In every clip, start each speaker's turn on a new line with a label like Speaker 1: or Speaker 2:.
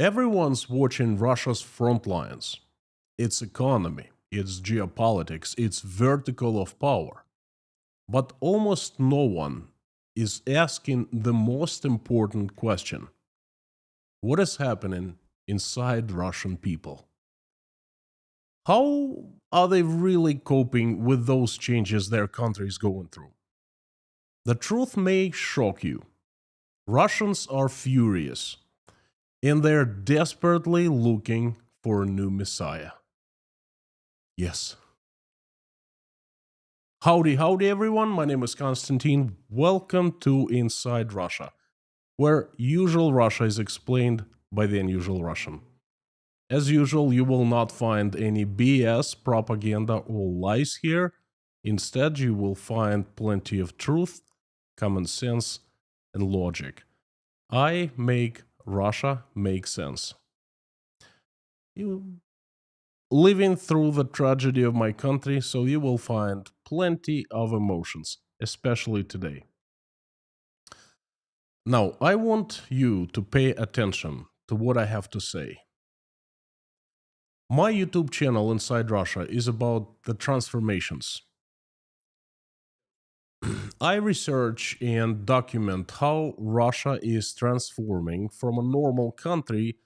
Speaker 1: Everyone's watching Russia's front lines, its economy, its geopolitics, its vertical of power. But almost no one is asking the most important question: what is happening inside Russian people? How are they really coping with those changes their country is going through? The truth may shock you. Russians are furious, and they're desperately looking for a new messiah. Yes. Howdy, howdy, everyone. My name is Konstantin. Welcome to Inside Russia, where usual Russia is explained by the unusual Russian. As usual, you will not find any BS, propaganda, or lies here. Instead, you will find plenty of truth, common sense, and logic. I make Russia make sense. You living through the tragedy of my country, so you will find plenty of emotions, especially today. Now, I want you to pay attention to what I have to say. My YouTube channel Inside Russia is about the transformations. I research and document how Russia is transforming from a normal country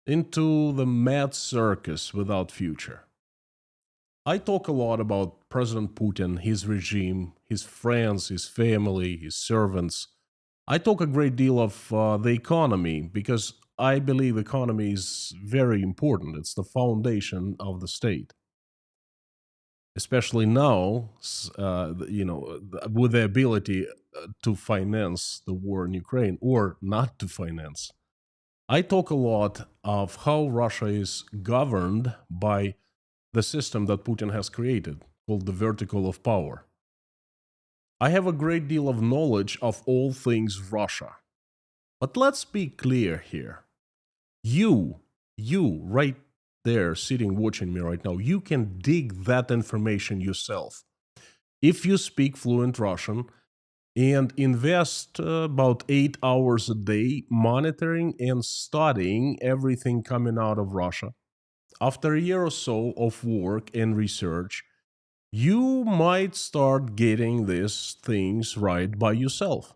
Speaker 1: into the mad circus without future. I talk a lot about President Putin, his regime, his friends, his family, his servants. I talk a great deal of the economy because I believe economy is very important. It's the foundation of the state, especially now, with the ability to finance the war in Ukraine or not to finance. I talk a lot of how Russia is governed by the system that Putin has created, called the vertical of power. I have a great deal of knowledge of all things Russia. But let's be clear here. You right there sitting watching me right now, you can dig that information yourself. If you speak fluent Russian and invest about 8 hours a day monitoring and studying everything coming out of Russia, after a year or so of work and research, you might start getting these things right by yourself.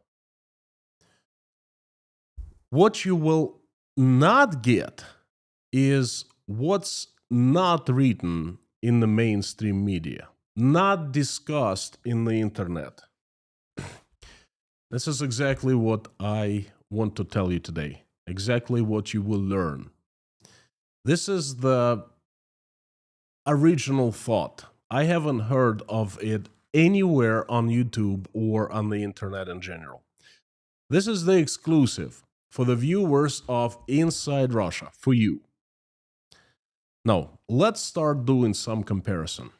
Speaker 1: What you will not get is what's not written in the mainstream media, not discussed in the internet. This is exactly what I want to tell you today, exactly what you will learn. This is the original thought. I haven't heard of it anywhere on YouTube or on the internet in general. This is the exclusive for the viewers of Inside Russia, for you. Now, let's start doing some comparison.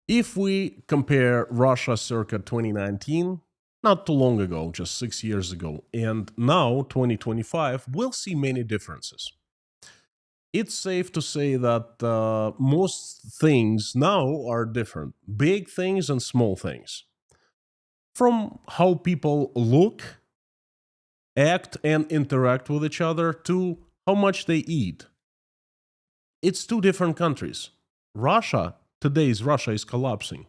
Speaker 1: If we compare Russia circa 2019, not too long ago, just 6 years ago, and now 2025, we'll see many differences. It's safe to say that most things now are different, big things and small things. From how people look, act, and interact with each other to how much they eat. It's two different countries. Today's Russia is collapsing.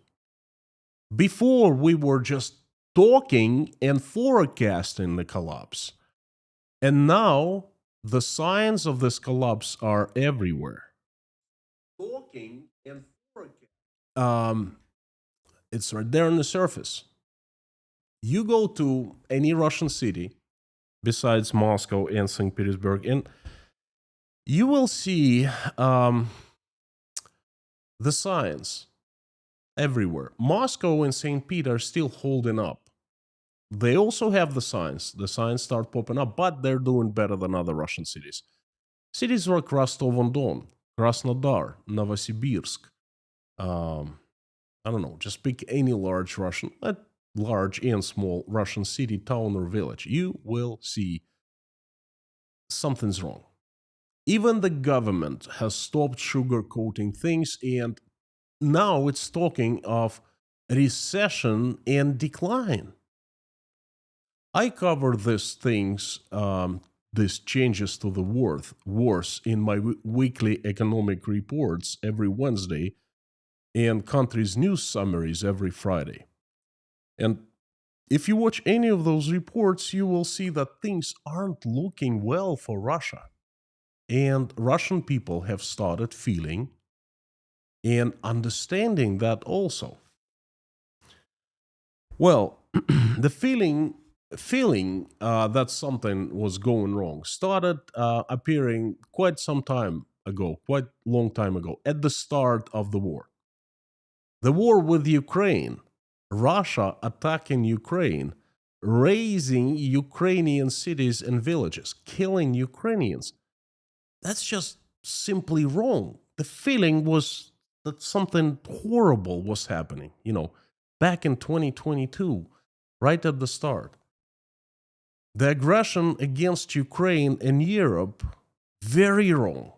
Speaker 1: Before, we were just talking and forecasting the collapse. And now, the signs of this collapse are everywhere. Talking and forecasting. It's right there on the surface. You go to any Russian city, besides Moscow and St. Petersburg, and you will see the signs everywhere. Moscow and St. Peter are still holding up. They also have the signs. The signs start popping up, but they're doing better than other Russian cities. Cities like Rostov-on-Don, Krasnodar, Novosibirsk. I don't know, just pick any large large and small Russian city, town, or village. You will see something's wrong. Even the government has stopped sugarcoating things, and now it's talking of recession and decline. I covered these things these changes to the worse in my weekly economic reports every Wednesday and country's news summaries every Friday. And if you watch any of those reports, you will see that things aren't looking well for Russia. And Russian people have started feeling and understanding that also. Well, the feeling that something was going wrong started appearing quite some time ago, quite long time ago, at the start of the war. The war with Ukraine, Russia attacking Ukraine, razing Ukrainian cities and villages, killing Ukrainians. That's just simply wrong. The feeling was that something horrible was happening, back in 2022, right at the start. The aggression against Ukraine and Europe, very wrong.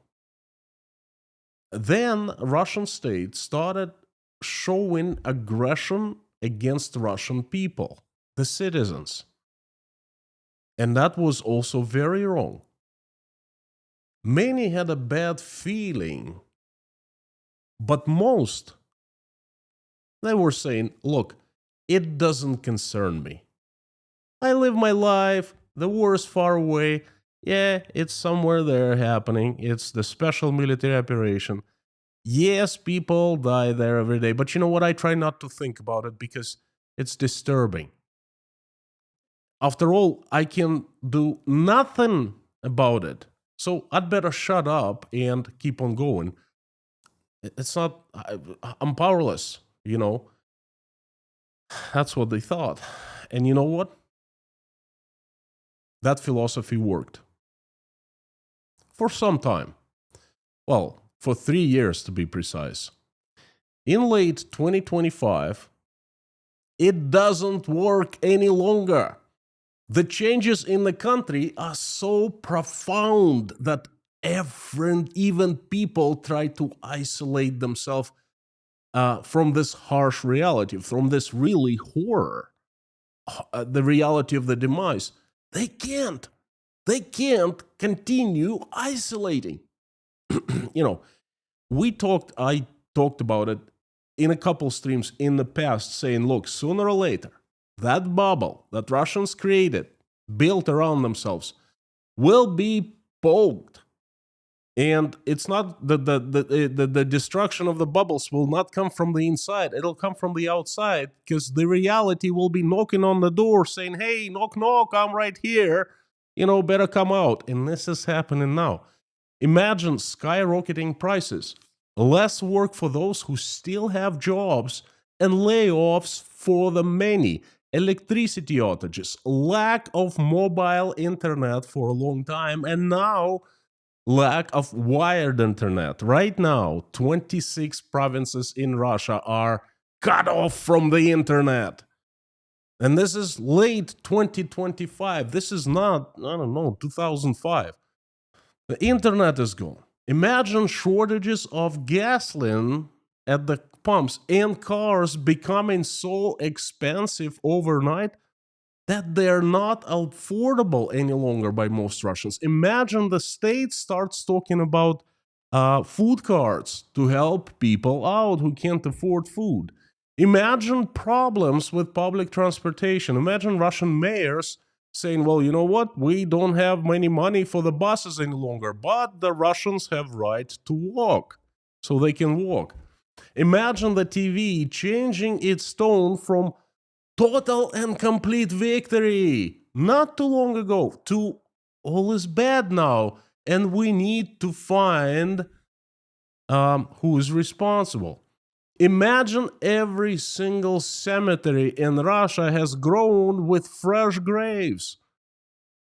Speaker 1: Then Russian state started showing aggression against Russian people, the citizens. And that was also very wrong. Many had a bad feeling, but most, they were saying, look, it doesn't concern me. I live my life, the war is far away, yeah, it's somewhere there happening, it's the special military operation. Yes, people die there every day, but you know what, I try not to think about it because it's disturbing. After all, I can do nothing about it. So I'd better shut up and keep on going. It's not, I'm powerless, That's what they thought. And you know what? That philosophy worked. For some time. Well, for 3 years to be precise. In late 2025, it doesn't work any longer. The changes in the country are so profound that even people try to isolate themselves from this harsh reality, from this really horror, the reality of the demise. They can't continue isolating. I talked about it in a couple streams in the past, saying, look, sooner or later, that bubble that Russians created, built around themselves, will be poked. And it's not the destruction of the bubbles will not come from the inside. It'll come from the outside, because the reality will be knocking on the door saying, hey, knock, knock, I'm right here. Better come out. And this is happening now. Imagine skyrocketing prices, less work for those who still have jobs, and layoffs for the many, electricity outages, lack of mobile internet for a long time, and now lack of wired internet. Right now, 26 provinces in Russia are cut off from the internet. And this is late 2025. This is not, 2005. The internet is gone. Imagine shortages of gasoline at the pumps and cars becoming so expensive overnight that they're not affordable any longer by most Russians. Imagine the state starts talking about food cards to help people out who can't afford food. Imagine problems with public transportation. Imagine Russian mayors saying, well, you know what? We don't have any money for the buses any longer, but the Russians have right to walk, so they can walk. Imagine the TV changing its tone from total and complete victory not too long ago to all is bad now, and we need to find who is responsible. Imagine every single cemetery in Russia has grown with fresh graves.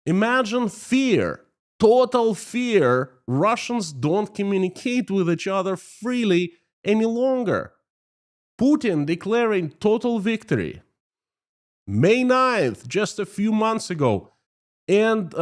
Speaker 1: Imagine fear, total fear. Russians don't communicate with each other freely any longer. Putin declaring total victory. May 9th, just a few months ago. And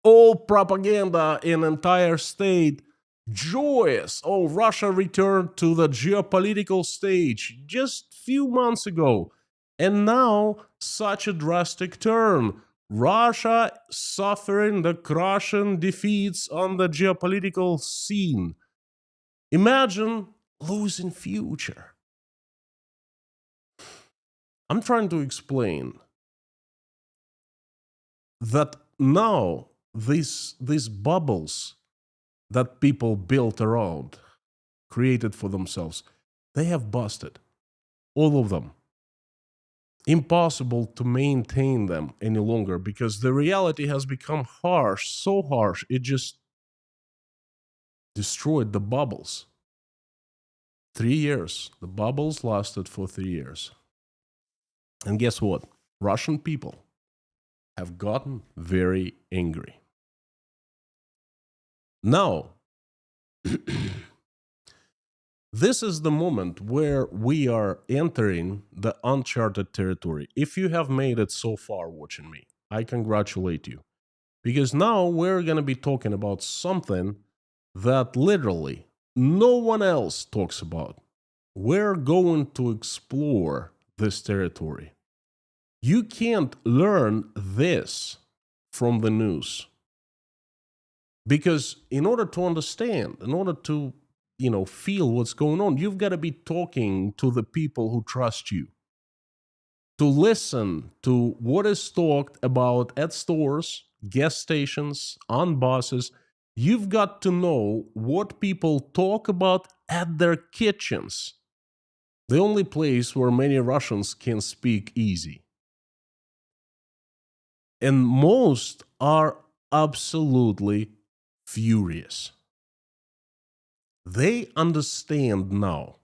Speaker 1: all propaganda in entire state joyous. Oh, Russia returned to the geopolitical stage just a few months ago. And now, such a drastic turn. Russia suffering the crushing defeats on the geopolitical scene. Imagine losing future. I'm trying to explain that now these bubbles that people built around, created for themselves, they have busted. All of them. Impossible to maintain them any longer because the reality has become harsh, so harsh, it just destroyed the bubbles. 3 years. The bubbles lasted for 3 years. And guess what? Russian people have gotten very angry. Now, this is the moment where we are entering the uncharted territory. If you have made it so far watching me, I congratulate you. Because now we're going to be talking about something that literally no one else talks about. We're going to explore this territory. You can't learn this from the news. Because in order to understand, in order to, feel what's going on, you've got to be talking to the people who trust you. To listen to what is talked about at stores, gas stations, on buses. You've got to know what people talk about at their kitchens. The only place where many Russians can speak easy. And most are absolutely furious. They understand now.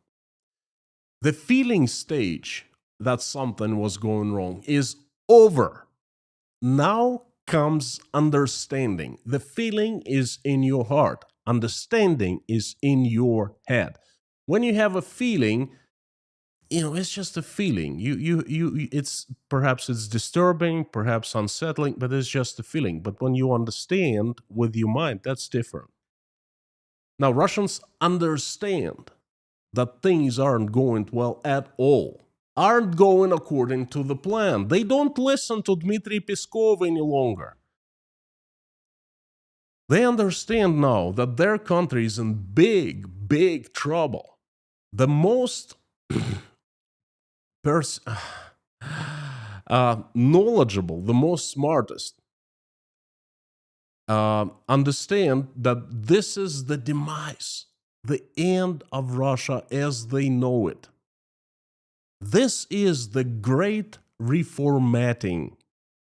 Speaker 1: The feeling stage that something was going wrong is over. Now comes understanding. The feeling is in your heart. Understanding is in your head. When you have a feeling, it's just a feeling. It's perhaps it's disturbing, perhaps unsettling, but it's just a feeling. But when you understand with your mind, that's different. Now, Russians understand that things aren't going well at all, aren't going according to the plan. They don't listen to Dmitry Peskov any longer. They understand now that their country is in big, big trouble. The most knowledgeable, the most smartest, understand that this is the demise, the end of Russia as they know it. This is the great reformatting.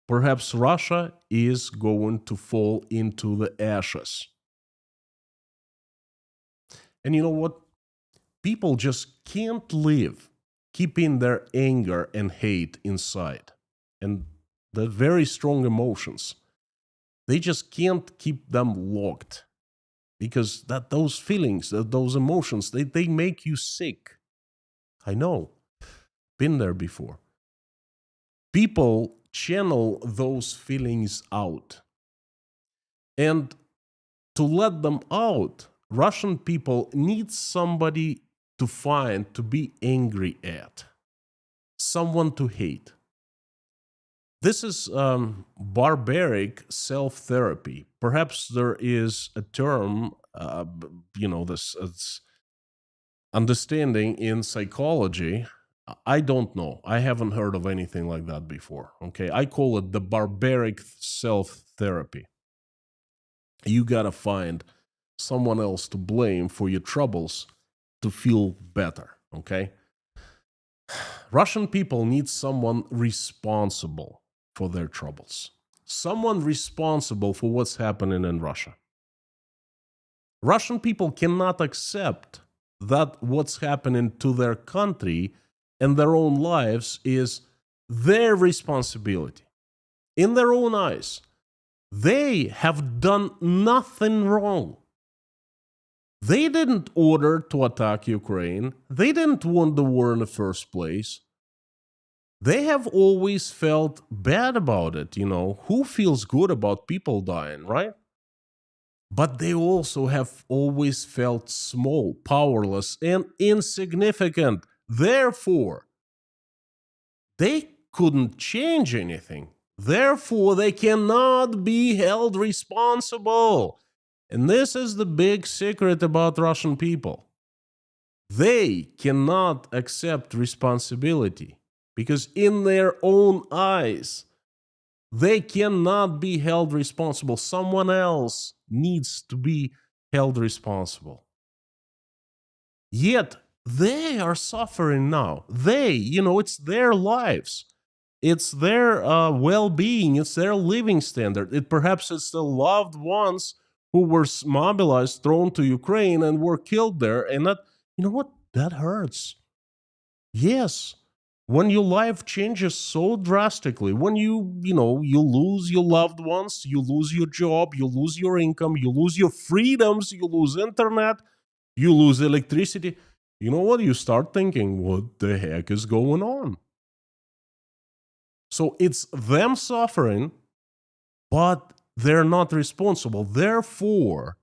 Speaker 1: Perhaps Russia is going to fall into the ashes. And you know what? People just can't live keeping their anger and hate inside. And the very strong emotions. They just can't keep them locked. Because those feelings, those emotions, they make you sick. I know. Been there before. People channel those feelings out. And to let them out, Russian people need somebody to find, to be angry at. Someone to hate. This is barbaric self-therapy. Perhaps there is a term, this understanding in psychology. I don't know. I haven't heard of anything like that before. Okay, I call it the barbaric self-therapy. You gotta find someone else to blame for your troubles to feel better. Okay. Russian people need someone responsible for their troubles. Someone responsible for what's happening in Russia. Russian people cannot accept that what's happening to their country and their own lives is their responsibility. In their own eyes, they have done nothing wrong. They didn't order to attack Ukraine. They didn't want the war in the first place. They have always felt bad about it, Who feels good about people dying, right? But they also have always felt small, powerless, and insignificant. Therefore, they couldn't change anything. Therefore, they cannot be held responsible. And this is the big secret about Russian people. They cannot accept responsibility because in their own eyes, they cannot be held responsible. Someone else needs to be held responsible. Yet they are suffering now. It's their lives. It's their well-being. It's their living standard. Perhaps it's the loved ones who were mobilized, thrown to Ukraine, and were killed there. And that, you know what? That hurts. Yes. When your life changes so drastically, when you lose your loved ones, you lose your job, you lose your income, you lose your freedoms, you lose internet, you lose electricity, you know what? You start thinking, what the heck is going on? So it's them suffering, but they're not responsible. Therefore,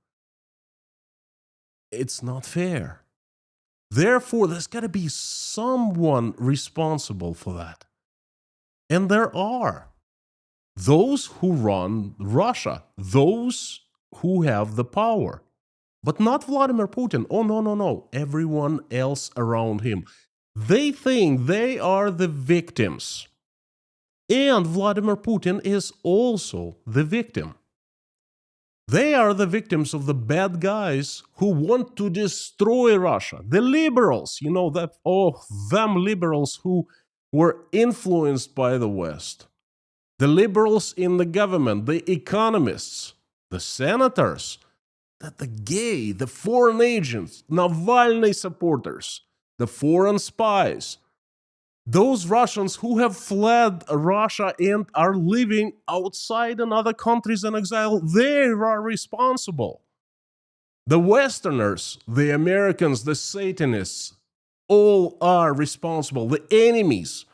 Speaker 1: it's not fair. Therefore, there's got to be someone responsible for that. And there are. Those who run Russia, those who have the power. But not Vladimir Putin. Oh, no. Everyone else around him. They think they are the victims. And Vladimir Putin is also the victim. They are the victims of the bad guys who want to destroy Russia. The liberals, them liberals who were influenced by the West. The liberals in the government, the economists, the senators, the foreign agents, Navalny supporters, the foreign spies, those Russians who have fled Russia and are living outside in other countries in exile, they are responsible. The Westerners, the Americans, the Satanists, all are responsible. The enemies.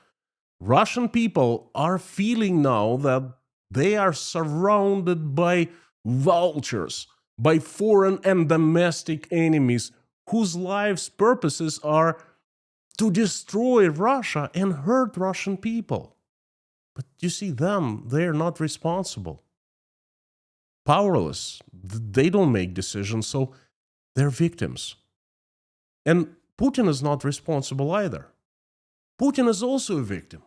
Speaker 1: Russian people are feeling now that they are surrounded by vultures, by foreign and domestic enemies whose lives' purposes are to destroy Russia and hurt Russian people. But you see they're not responsible. Powerless. They don't make decisions, so they're victims. And Putin is not responsible either. Putin is also a victim.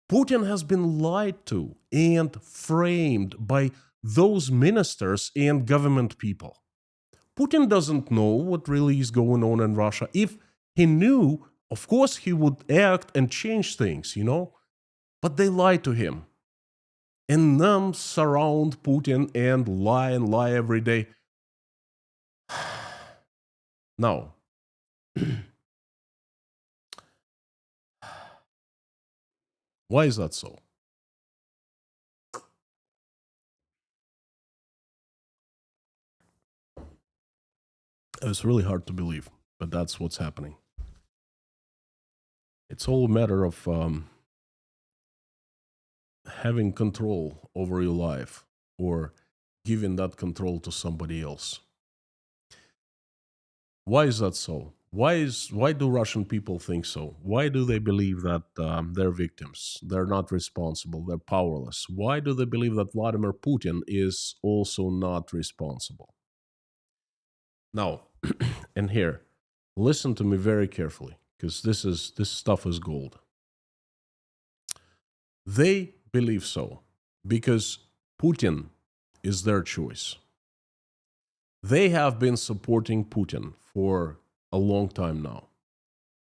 Speaker 1: Putin has been lied to and framed by those ministers and government people. Putin doesn't know what really is going on in Russia. If he knew, of course, he would act and change things, But they lie to him. And them surround Putin and lie every day. Now, why is that so? It's really hard to believe, but that's what's happening. It's all a matter of having control over your life or giving that control to somebody else. Why is that so? Why do Russian people think so? Why do they believe that they're victims? They're not responsible. They're powerless. Why do they believe that Vladimir Putin is also not responsible? Now, and here, listen to me very carefully, because this stuff is gold. They believe so because Putin is their choice. They have been supporting Putin for a long time now.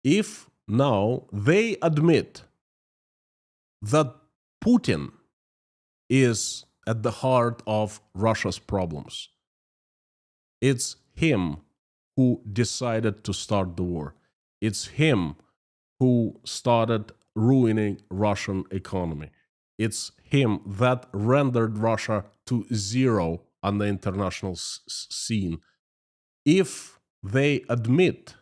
Speaker 1: If now they admit that Putin is at the heart of Russia's problems, it's him who decided to start the war. It's him who started ruining Russian economy. It's him that rendered Russia to zero on the international scene. If they admit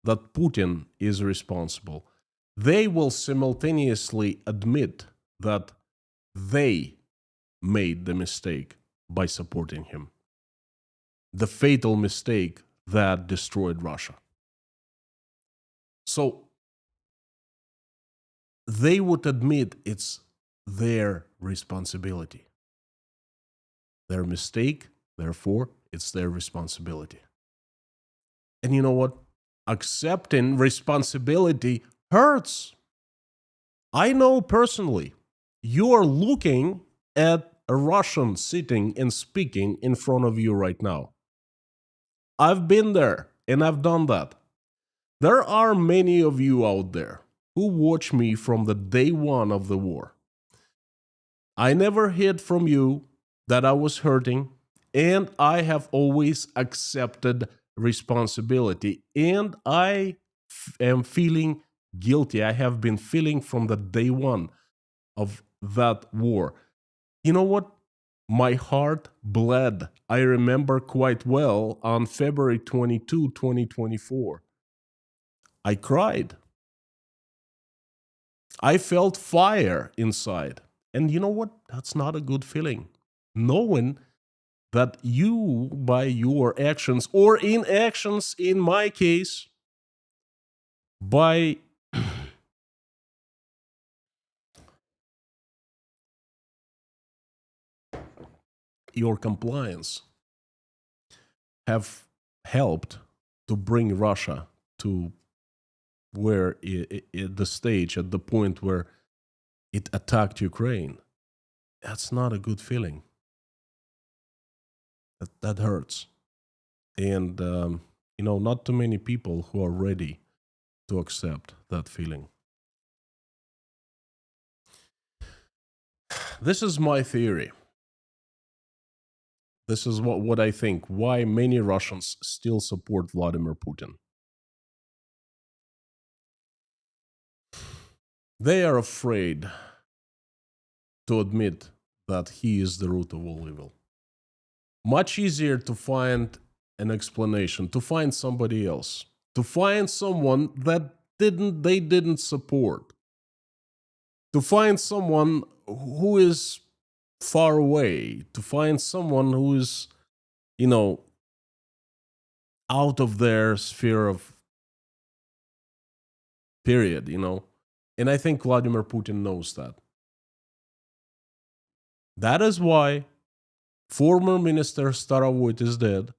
Speaker 1: that Putin is responsible, they will simultaneously admit that they made the mistake by supporting him. The fatal mistake that destroyed Russia. So they would admit it's their responsibility. Their mistake, therefore, it's their responsibility. And you know what? Accepting responsibility hurts. I know personally, you are looking at a Russian sitting and speaking in front of you right now. I've been there and I've done that. There are many of you out there who watch me from the day one of the war. I never hid from you that I was hurting, and I have always accepted responsibility. And am feeling guilty. I have been feeling from the day one of that war. You know what? My heart bled. I remember quite well on February 22, 2024. I cried. I felt fire inside. And you know what? That's not a good feeling. Knowing that you, by your actions or inactions, in my case, by your compliance, have helped to bring Russia to where the stage, at the point where it attacked Ukraine. That's not a good feeling. That hurts. And, not too many people who are ready to accept that feeling. This is my theory. This is what I think, why many Russians still support Vladimir Putin. They are afraid to admit that he is the root of all evil. Much easier to find an explanation, to find somebody else, to find someone that they didn't support, to find someone who is far away, to find someone who is, out of their sphere of period, And I think Vladimir Putin knows that. That is why former Minister Starovoyt is dead.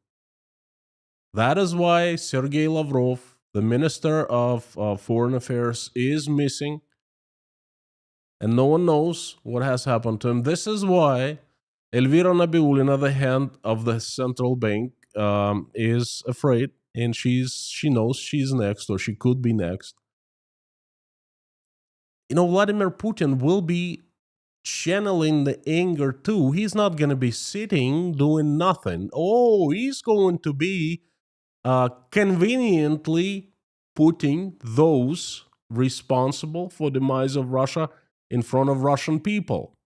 Speaker 1: That is why Sergei Lavrov, the Minister of Foreign Affairs, is missing. And no one knows what has happened to him. This is why Elvira Nabiulina, the head of the central bank, is afraid. And she knows she's next, or she could be next. Vladimir Putin will be channeling the anger too. He's not going to be sitting doing nothing. Oh, he's going to be conveniently putting those responsible for the demise of Russia in front of Russian people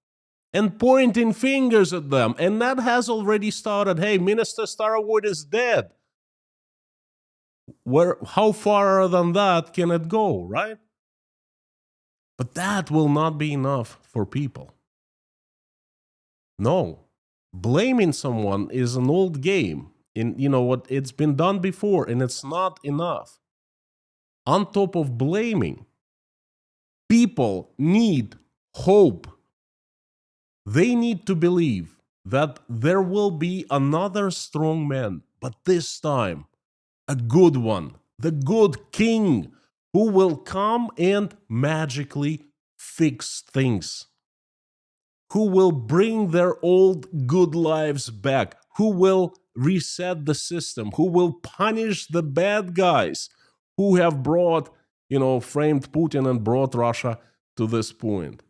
Speaker 1: and pointing fingers at them. And that has already started. Hey, Minister Starovoyt is dead. How far than that can it go, right? But that will not be enough for people. No. Blaming someone is an old game. And you know what? It's been done before, and it's not enough. On top of blaming, people need hope. They need to believe that there will be another strong man, but this time, a good one, the good king, who will come and magically fix things, who will bring their old good lives back, who will reset the system, who will punish the bad guys who have brought, framed Putin and brought Russia to this point.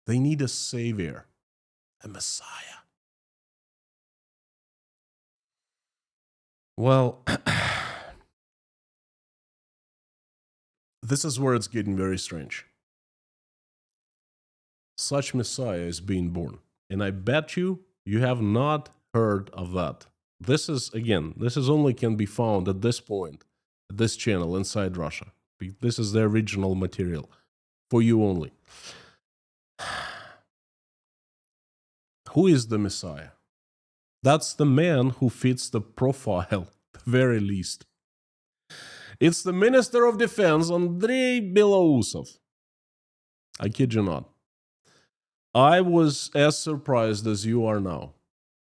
Speaker 1: They need a savior, a messiah. Well, this is where it's getting very strange. Such messiah is being born. And I bet you have not heard of that. This is only can be found at this point, at this channel inside Russia. This is the original material for you only. Who is the messiah? That's the man who fits the profile, the very least. It's the Minister of Defense, Andrei Belousov. I kid you not. I was as surprised as you are now.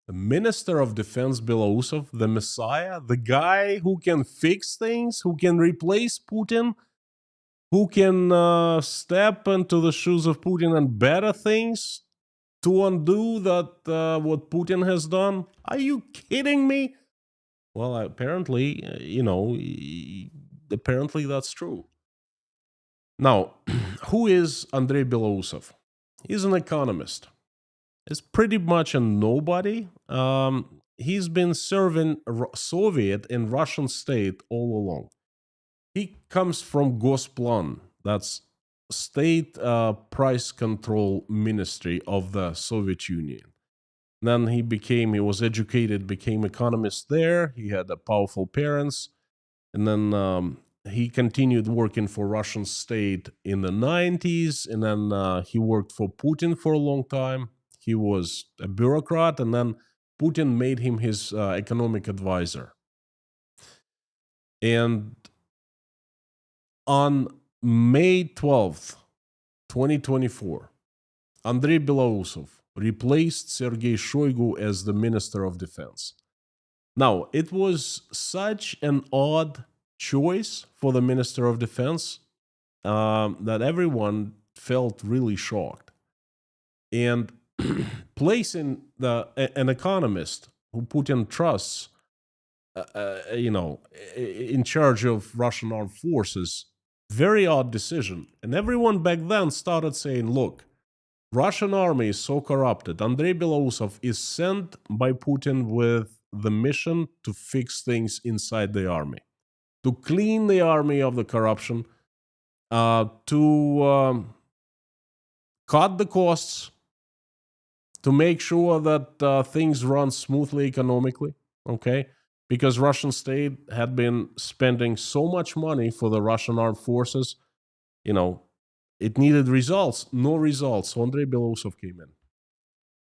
Speaker 1: The Minister of Defense Belousov, the Messiah, the guy who can fix things, who can replace Putin, who can step into the shoes of Putin and better things to undo that what Putin has done. Are you kidding me? Well, apparently, apparently that's true. Now, who is Andrei Belousov? He's an economist. He's pretty much a nobody. He's been serving Soviet and Russian state all along. He comes from Gosplan, that's state price control ministry of the Soviet Union. Then he was educated, became economist there. He had powerful parents, and then he continued working for Russian state in the 90s, and then he worked for Putin for a long time. He was a bureaucrat, and then Putin made him his economic advisor. And on May 12th, 2024, Andrei Belousov replaced Sergei Shoigu as the Minister of Defense. Now, it was such an odd choice for the Minister of Defense that everyone felt really shocked. And placing an economist who Putin trusts, in charge of Russian armed forces, very odd decision. And everyone back then started saying, look, Russian army is so corrupted. Andrei Belousov is sent by Putin with the mission to fix things inside the army, to clean the army of the corruption, to cut the costs, to make sure that things run smoothly economically, okay? Because Russian state had been spending so much money for the Russian armed forces, it needed results, no results. So Andrei Belousov came in.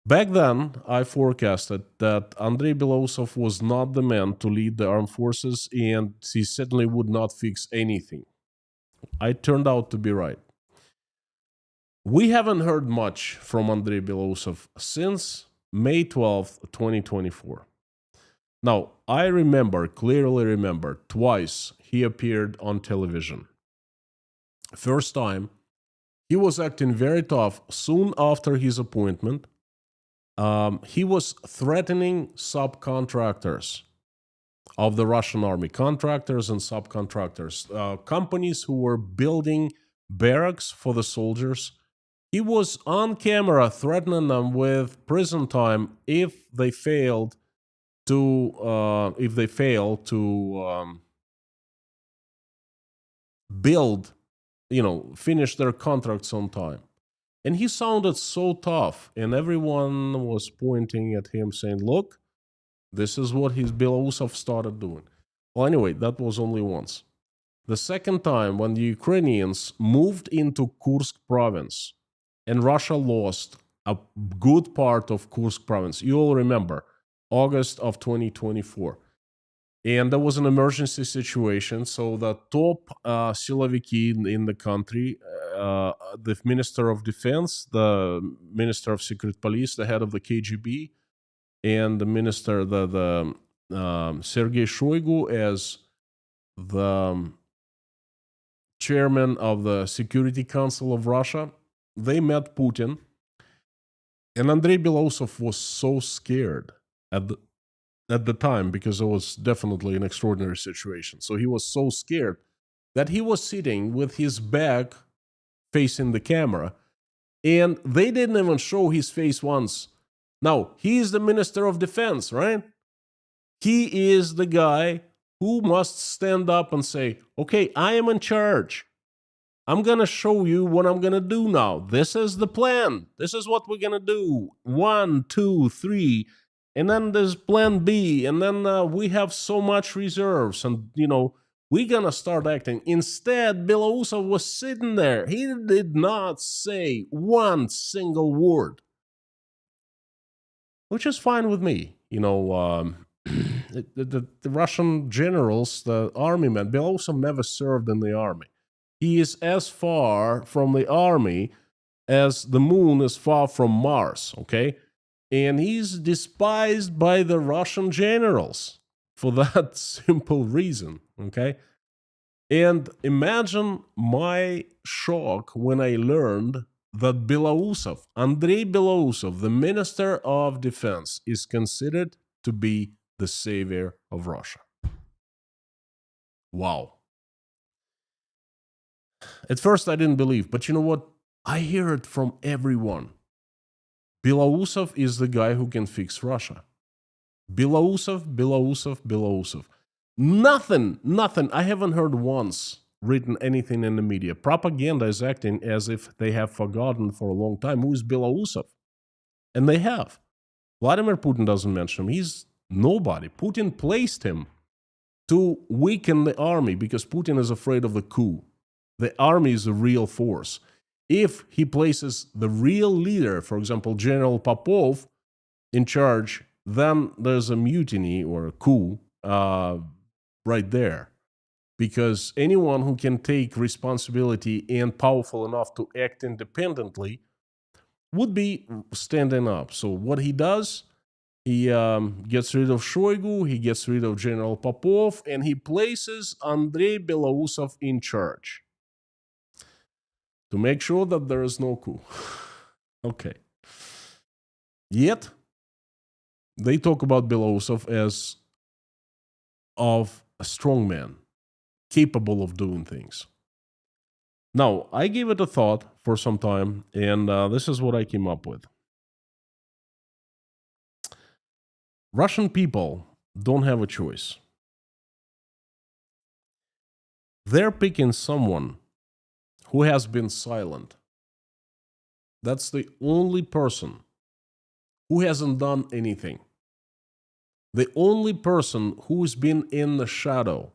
Speaker 1: Back then, I forecasted that Andrei Belousov was not the man to lead the armed forces, and he certainly would not fix anything. I turned out to be right. We haven't heard much from Andrei Belousov since May 12th, 2024. Now, I clearly remember, twice he appeared on television. First time, he was acting very tough soon after his appointment. He was threatening subcontractors of the Russian army, contractors and subcontractors, companies who were building barracks for the soldiers. He was on camera threatening them with prison time if they fail to build, finish their contracts on time. And he sounded so tough, and everyone was pointing at him saying, look, this is what his Belousov started doing. Well, anyway, that was only once. The second time, when the Ukrainians moved into Kursk province, and Russia lost a good part of Kursk province. You all remember, August of 2024. And there was an emergency situation, so the top siloviki in the country, the Minister of Defense, the Minister of Secret Police, the head of the KGB, and the Minister, Sergei Shoigu, as the chairman of the Security Council of Russia, they met Putin. And Andrei Belousov was so scared at the time, because it was definitely an extraordinary situation. So he was so scared that he was sitting with his back facing the camera, and they didn't even show his face once. Now, he is the Minister of Defense, right? He is the guy who must stand up and say, okay, I am in charge. I'm going to show you what I'm going to do now. This is the plan. This is what we're going to do. 1, 2, 3. And then there's plan B. And then we have so much reserves. And, we're going to start acting. Instead, Belousov was sitting there. He did not say one single word, which is fine with me. The Russian generals, the army men, Belousov never served in the army. He is as far from the army as the moon is far from Mars, okay? And he's despised by the Russian generals for that simple reason, okay? And imagine my shock when I learned that Belousov, Andrei Belousov, the Minister of Defense, is considered to be the savior of Russia. Wow. At first, I didn't believe, but you know what? I hear it from everyone. Belousov is the guy who can fix Russia. Belousov. Nothing. I haven't heard once written anything in the media. Propaganda is acting as if they have forgotten for a long time who is Belousov. And they have. Vladimir Putin doesn't mention him. He's nobody. Putin placed him to weaken the army because Putin is afraid of the coup. The army is a real force. If he places the real leader, for example, General Popov, in charge, then there's a mutiny or a coup right there. Because anyone who can take responsibility and powerful enough to act independently would be standing up. So what he does, he gets rid of Shoigu, he gets rid of General Popov, and he places Andrei Belousov in charge to make sure that there is no coup. Okay. Yet, they talk about Belousov as of a strong man, capable of doing things. Now, I gave it a thought for some time, and this is what I came up with. Russian people don't have a choice. They're picking someone who has been silent. That's the only person who hasn't done anything. The only person who's been in the shadow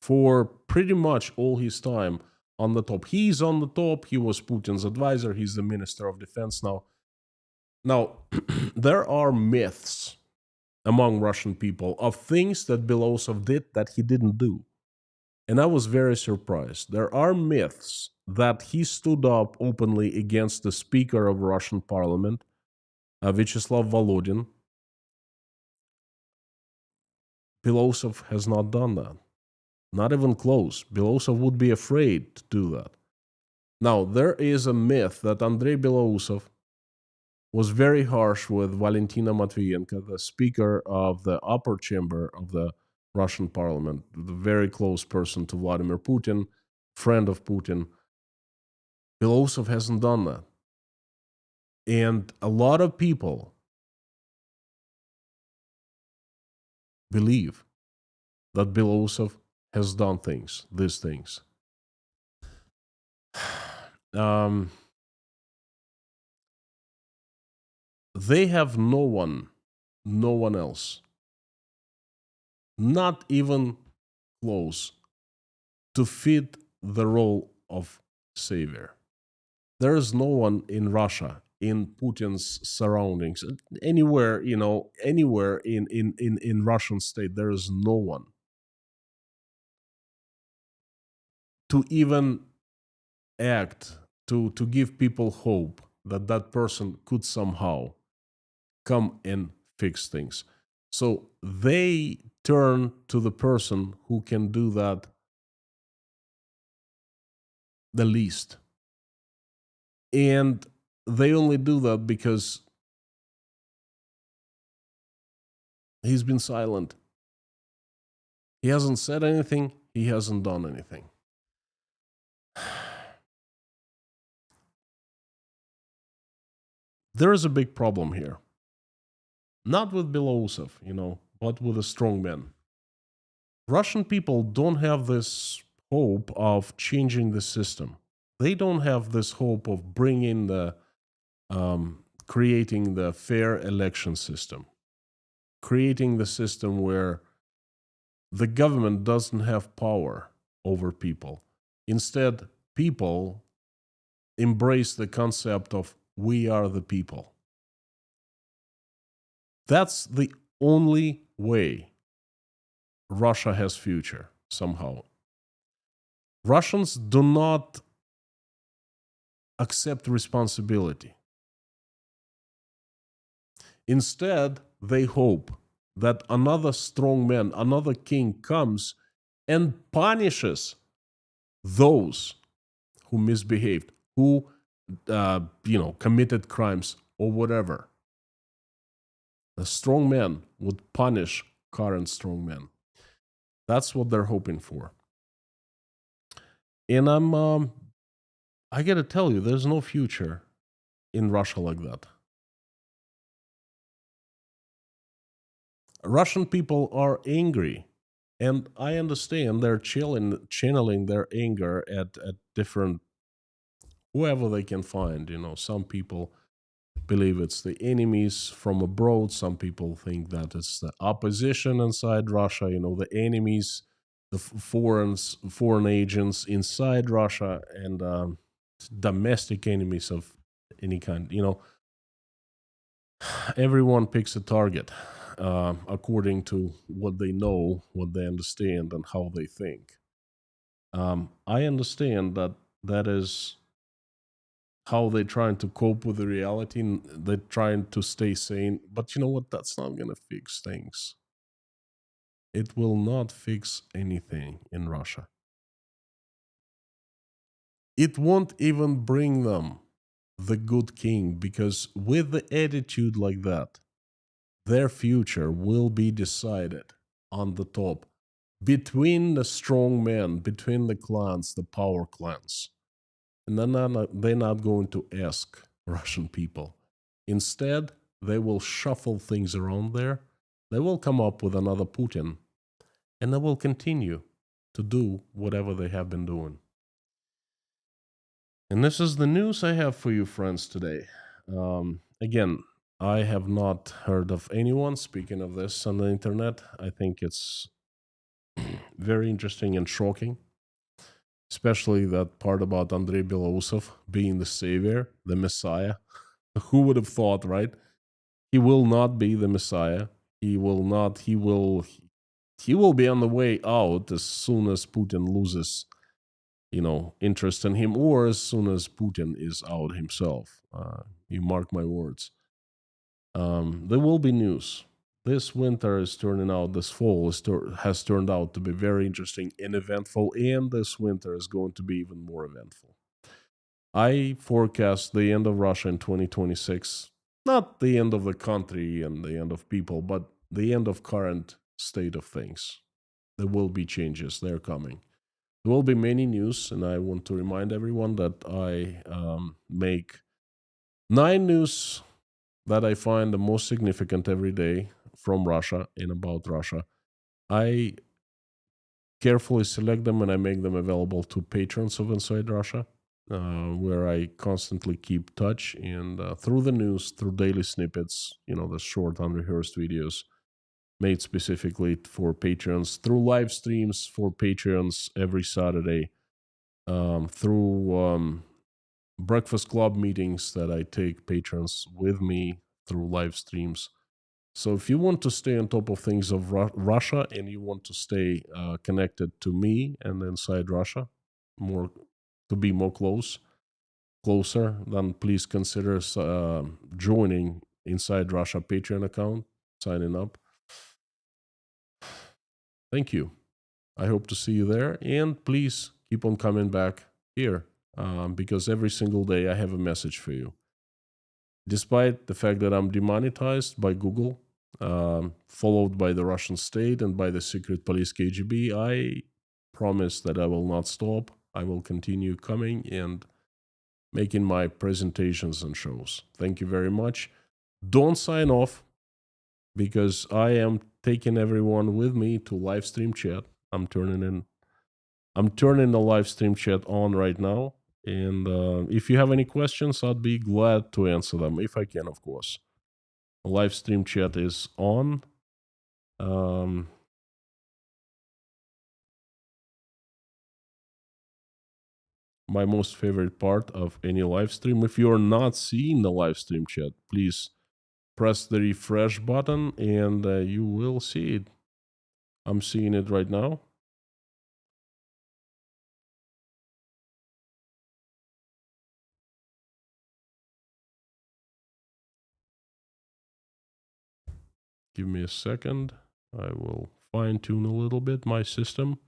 Speaker 1: for pretty much all his time on the top. He's on the top. He was Putin's advisor. He's the Minister of Defense now. Now, there are myths among Russian people of things that Belousov did that he didn't do. And I was very surprised. There are myths that he stood up openly against the Speaker of Russian Parliament, Vyacheslav Volodin. Belousov has not done that. Not even close. Belousov would be afraid to do that. Now, there is a myth that Andrei Belousov was very harsh with Valentina Matvienko, the Speaker of the upper chamber of the Russian Parliament, the very close person to Vladimir Putin, friend of Putin. Belousov hasn't done that. And a lot of people believe that Belousov has done these things. They have no one else, not even close, to fit the role of savior. There is no one in Russia, in Putin's surroundings, anywhere, anywhere in Russian state, there is no one to even act, to give people hope that that person could somehow come and fix things. So they turn to the person who can do that the least. And they only do that because he's been silent. He hasn't said anything. He hasn't done anything. There is a big problem here. Not with Belousov, but with the strong men. Russian people don't have this hope of changing the system. They don't have this hope of bringing creating the fair election system, creating the system where the government doesn't have power over people. Instead, people embrace the concept of we are the people. That's the only way Russia has future, somehow. Russians do not accept responsibility. Instead, they hope that another strong man, another king comes and punishes those who misbehaved, who committed crimes or whatever. A strong man would punish current strong men. That's what they're hoping for. And I gotta tell you, there's no future in Russia like that. Russian people are angry, and I understand they're channeling their anger at different whoever they can find. Some people believe it's the enemies from abroad. Some people think that it's the opposition inside Russia. The enemies, the foreign agents inside Russia, and domestic enemies of any kind. Everyone picks a target according to what they know, what they understand, and how they think. I understand that that is how they're trying to cope with the reality, and they're trying to stay sane. But you know what? That's not going to fix things. It will not fix anything in Russia. It won't even bring them the good king, because with the attitude like that, their future will be decided on the top between the strong men, between the clans, the power clans. And they're not going to ask Russian people. Instead, they will shuffle things around there. They will come up with another Putin, and they will continue to do whatever they have been doing. And this is the news I have for you, friends, today. Again, I have not heard of anyone speaking of this on the internet. I think it's very interesting and shocking, especially that part about Andrei Belousov being the savior, the messiah. Who would have thought, right? He will not be the messiah. He will not. He will be on the way out as soon as Putin loses, interest in him, or as soon as Putin is out himself. You mark my words. There will be news. This winter is turning out. This fall has turned out to be very interesting and eventful, and this winter is going to be even more eventful. I forecast the end of Russia in 2026. Not the end of the country and the end of people, but the end of current state of things. There will be changes. They're coming. There will be many news, and I want to remind everyone that I make 9 news that I find the most significant every day from Russia and about Russia. I carefully select them and I make them available to patrons of Inside Russia, where I constantly keep touch and through the news, through daily snippets, the short unrehearsed videos made specifically for patrons, through live streams for patrons every Saturday, through breakfast club meetings that I take patrons with me through live streams. So if you want to stay on top of things of Russia and you want to stay connected to me and Inside Russia, more to be more closer, then please consider joining Inside Russia Patreon account, signing up. Thank you. I hope to see you there, and please keep on coming back here because every single day I have a message for you. Despite the fact that I'm demonetized by Google, followed by the Russian state and by the secret police KGB, I promise that I will not stop. I will continue coming and making my presentations and shows. Thank you very much. Don't sign off, because I am taking everyone with me to live stream chat. I'm turning the live stream chat on right now. And if you have any questions, I'd be glad to answer them, if I can, of course. The live stream chat is on. My most favorite part of any live stream. If you're not seeing the live stream chat, please press the refresh button and you will see it. I'm seeing it right now. Give me a second. I will fine tune a little bit my system.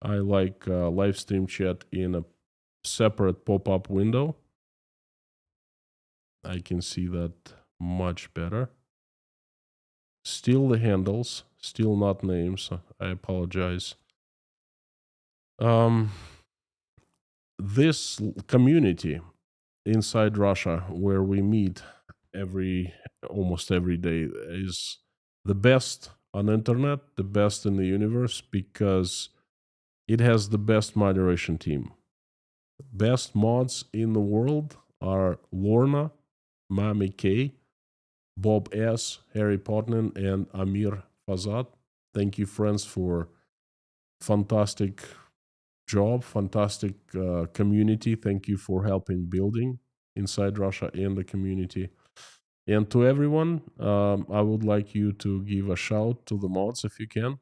Speaker 1: I like live stream chat in a separate pop-up window. I can see that much better. Still the handles, still not names. I apologize. This community inside Russia, where we meet almost every day, is the best on internet, the best in the universe, because it has the best moderation team. Best mods in the world are Lorna, Mami K, Bob S, Harry Potnin, and Amir Fazat. Thank you, friends, for fantastic job, fantastic community. Thank you for helping building inside Russia and the community. And to everyone, I would like you to give a shout to the mods if you can.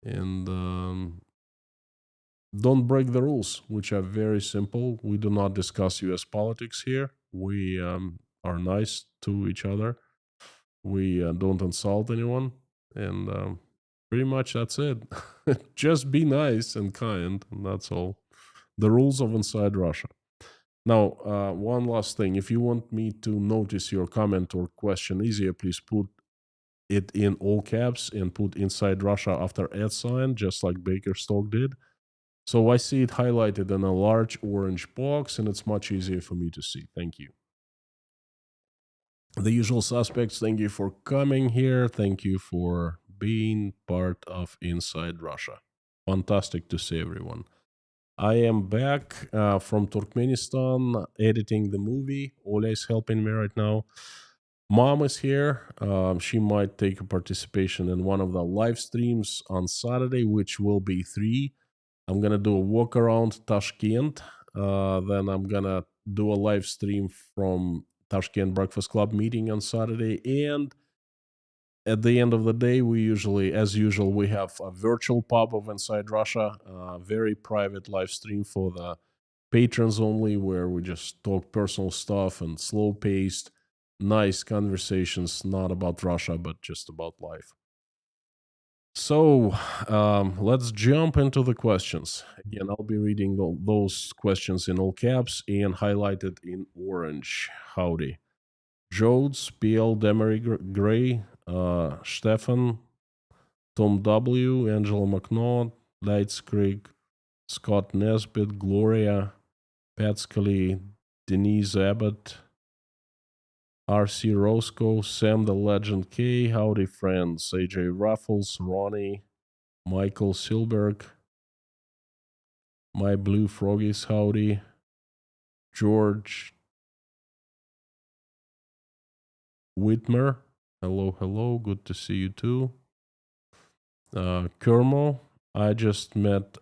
Speaker 1: And don't break the rules, which are very simple. We do not discuss US politics here. We are nice to each other. We don't insult anyone. And pretty much that's it. Just be nice and kind, and that's all. The rules of Inside Russia. Now, one last thing. If you want me to notice your comment or question easier, please put it in all caps and put Inside Russia after @ just like Bakerstock did. So I see it highlighted in a large orange box, and it's much easier for me to see. Thank you. The usual suspects, thank you for coming here. Thank you for being part of Inside Russia. Fantastic to see everyone. I am back from Turkmenistan editing the movie. Oля is helping me right now. Mom is here. She might take a participation in one of the live streams on Saturday, which will be 3. I'm going to do a walk around Tashkent. Then I'm going to do a live stream from Tashkent Breakfast Club meeting on Saturday. And at the end of the day, we usually, as usual, we have a virtual pub of Inside Russia, a very private live stream for the patrons only, where we just talk personal stuff and slow-paced, nice conversations, not about Russia, but just about life. So let's jump into the questions. Again, I'll be reading those questions in all caps and highlighted in orange. Howdy. Jodes, PL, Demery Gray, Stefan, Tom W, Angela McNaught, Leitzkrieg, Scott Nesbitt, Gloria, Pat Scully, Denise Abbott, RC Roscoe, Sam the Legend K, Howdy Friends, AJ Ruffles, Ronnie, Michael Silberg, My Blue Froggies, Howdy, George Whitmer, hello, good to see you too. Kermo, I just met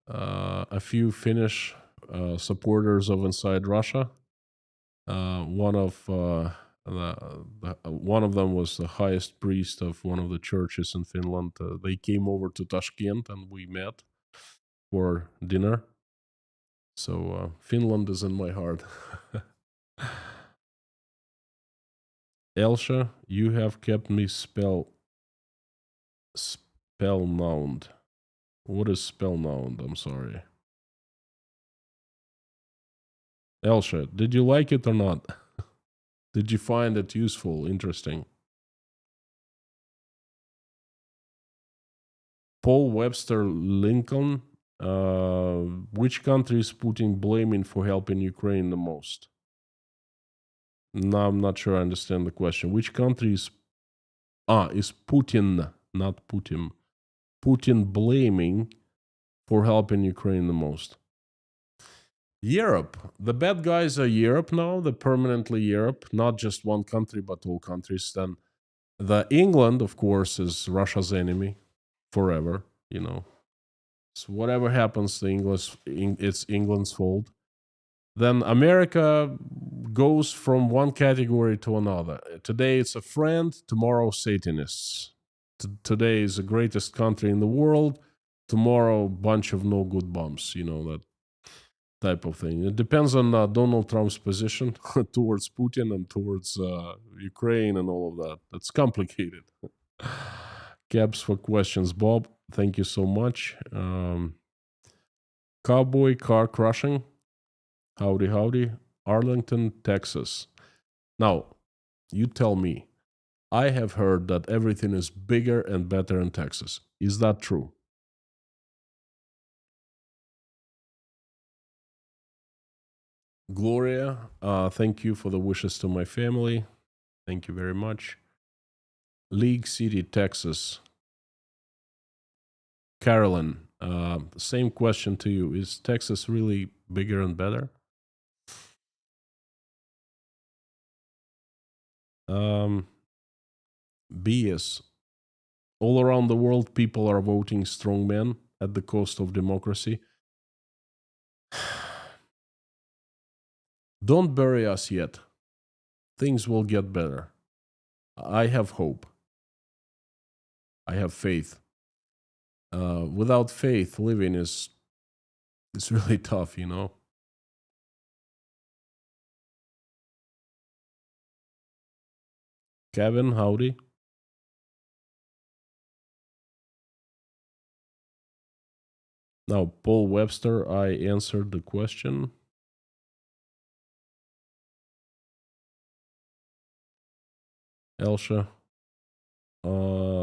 Speaker 1: a few Finnish supporters of Inside Russia. One of them was the highest priest of one of the churches in Finland. They came over to Tashkent and we met for dinner. So Finland is in my heart. Elsha, you have kept me spellbound. What is spellbound? I'm sorry. Elsha, did you like it or not? Did you find it useful, interesting? Paul Webster Lincoln, which country is Putin blaming for helping Ukraine the most? No, I'm not sure I understand the question. Which country is Putin, not Putin. Putin blaming for helping Ukraine the most? Europe. The bad guys are Europe now. They're permanently Europe, not just one country, but all countries. Then the England, of course, is Russia's enemy forever, you know. So whatever happens, it's England's fault. Then America goes from one category to another. Today it's a friend, tomorrow Satanists. Today is the greatest country in the world, tomorrow bunch of no good bums, you know that. type of thing. It depends on Donald Trump's position towards Putin and towards Ukraine and all of that. That's complicated. Cabs for questions, Bob. Thank you so much. Cowboy car crushing. Howdy, howdy. Arlington, Texas. Now, you tell me. I have heard that everything is bigger and better in Texas. Is that true? Gloria, thank you for the wishes to my family. Thank you very much. League City, Texas. Carolyn, same question to you. Is Texas really bigger and better? BS. All around the world, people are voting strong men at the cost of democracy. Don't bury us yet. Things will get better. I have hope. I have faith. Without faith, living is it's really tough, you know. Kevin, howdy. Now, Paul Webster, I answered the question. Elsha,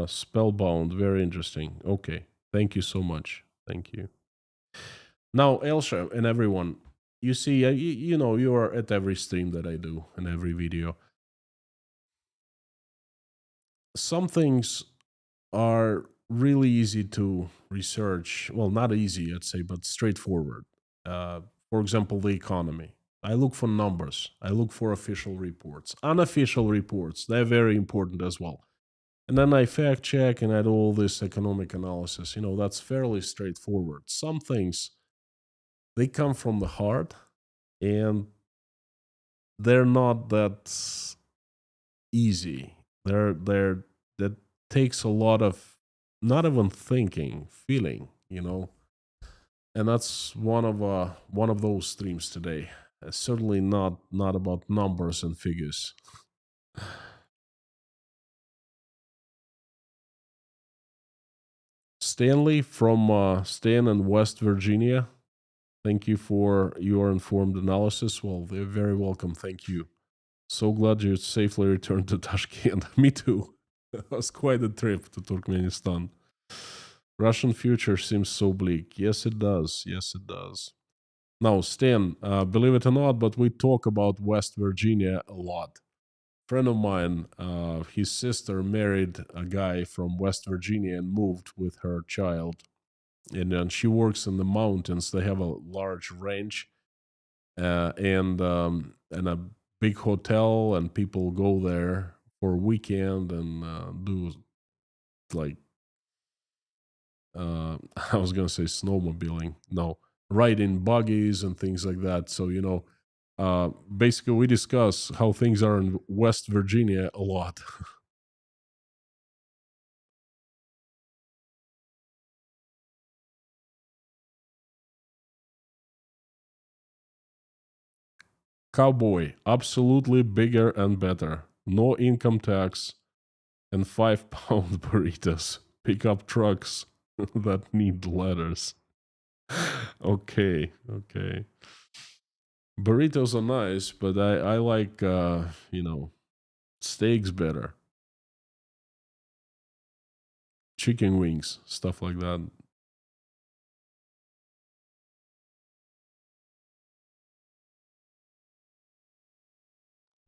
Speaker 1: spellbound, very interesting. Okay, thank you so much. Thank you. Now, Elsha and everyone, you see, you know, you are at every stream that I do and every video. Some things are really easy to research. Well, not easy, I'd say, but straightforward. For example, the economy. I look for numbers. I look for official reports. Unofficial reports, they're very important as well. And then I fact check and I do all this economic analysis. You know, that's fairly straightforward. Some things, they come from the heart and they're not that easy. That takes a lot of not even thinking, feeling, you know. And that's one of those streams today. Certainly not about numbers and figures. Stanley from Stan in West Virginia. Thank you for your informed analysis. Well, they're very welcome. Thank you. So glad you safely returned to Tashkent. Me too. It was quite a trip to Turkmenistan. Russian future seems so bleak. Yes, it does. Yes, it does. Now, Stan, believe it or not, but we talk about West Virginia a lot. Friend of mine, his sister married a guy from West Virginia and moved with her child. And then she works in the mountains. They have a large ranch and a big hotel, and people go there for a weekend and do like I was gonna say snowmobiling. No, riding buggies and things like that. So you know, basically we discuss how things are in West Virginia a lot. Cowboy, absolutely bigger and better. No income tax and 5 pound burritos. Pickup trucks that need letters. Okay, okay. Burritos are nice, but I like you know, steaks better. Chicken wings, stuff like that.